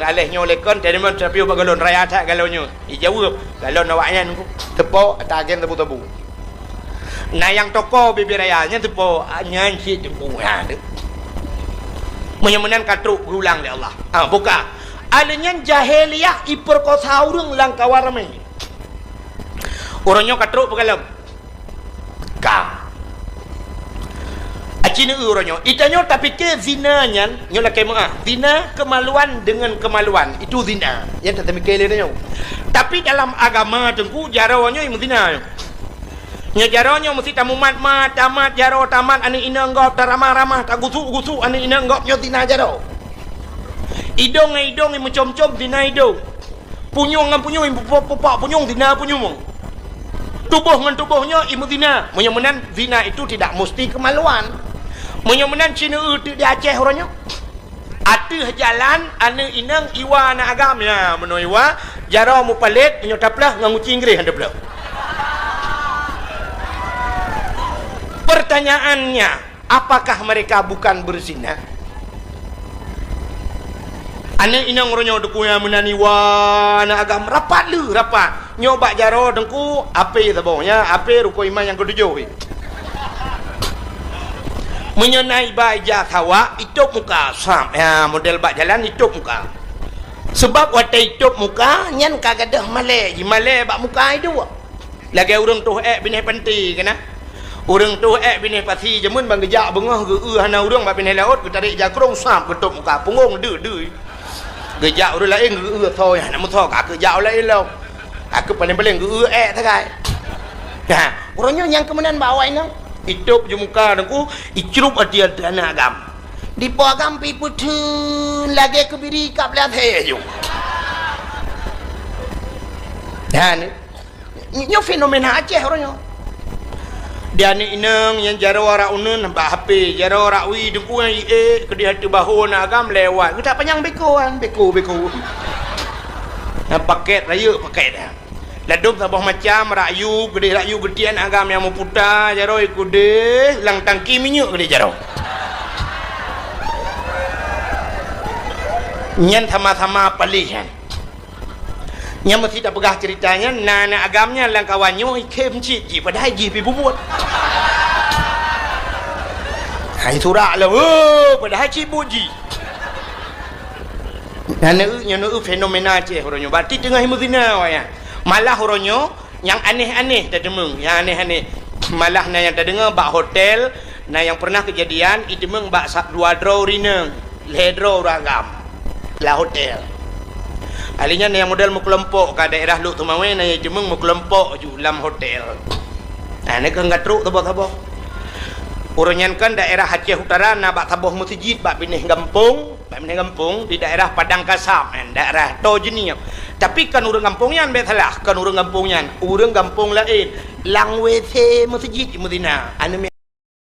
alihnya oleh kon tenement tapi ubah galon raya tak galonnya dijawab galon awaknya nunggu tepok atau agen tebu-tebu na yang toko bibir rayanya tepok nyanyi tebu menyemenan katruk berulang oleh Allah buka alanya jahiliyah iperkosa orang lang kawarame orangnya katruk pegalam Cina orangnya itanya tapi ke zinanya nyola kemah zina kemaluan dengan kemaluan itu zina yang tak mikirnya tapi dalam agama tengku jarawanya yang zina nya jarawanya mesti tamumat tamat jaraw tamat ani ina ngop taramah-ramah tak gusuk ani ina ngop nyo zina jaraw idong yang mencom-com zina idong punyung pupak punyung zina punyung tubuh dengan tubuhnya imu zina menyemenan zina itu tidak mesti kemaluan menyemenan Cina di Aceh orangnya atuh jalan ane inang iwa na agam ya meno iwa jara mu palit nyo taplah nganguci Inggris hande pula pertanyaannya apakah mereka bukan berzina Anak inang ronyo deku yang menani wana agam rapat lu rapat. Nyobak jaro dengku ape tabongnya ape ruko iman yang ketujuh. Menyenai baja tawa itu muka sam ya model bak jalan itu muka. Sebab waktu itu muka nyan kagadah malai bak muka itu. Lagi urang tu bini penti kena. Urang tu bini pasti jamun bang gejak bengah ge hana urang bak bini laut ke tarik jakrong sam ke tok muka punggung de. Gejak urang lain ge thôi nak mu tho ka ke jau lain lo. Aku paling-paling ge takai. Nah, urangnya yang kemenan bawa ini hidup je muka dengku icrup adia dana agam di po agam pi putun lagi kebiri kap lihat heju dan nyo fenomena Aceh orangnya dia ni ineng yang jaro ora unun ba HP jaro ora wi dengku yang ke di hati bahu na agam lewat kita panjang bekoan beko nah paket raya paket dah ladum sabah macam rayu gedian agam yang mau putar jaro ikude lang tangki minyak gede jaro nyan sama-sama palihan nyan mesti tak pegah ceritanya nana agamnya lang kawanyo ikem cik pada haji pi bubut hai surak lah pada haji buji nana fenomena Aceh orangnya berarti tengah himuzina waya malah horonyo yang aneh-aneh tak demeng yang aneh-aneh malah na yang tak dengar bak hotel na yang pernah kejadian itu meng bak dua draw rina ledro ragam lah hotel alinya na yang model mu kelompok ka daerah Luk Tumawe na yang demeng mu kelompok ju dalam hotel nah ni kan gatruk tabo uronyan kan daerah Aceh Utara na bak taboh masjid bak binih gampung di daerah Padang Kasam daerah Tojeniap tapi kan urang kampungnya betul kan urang kampungnya urang kampung lain lang WC masjid di Medina anu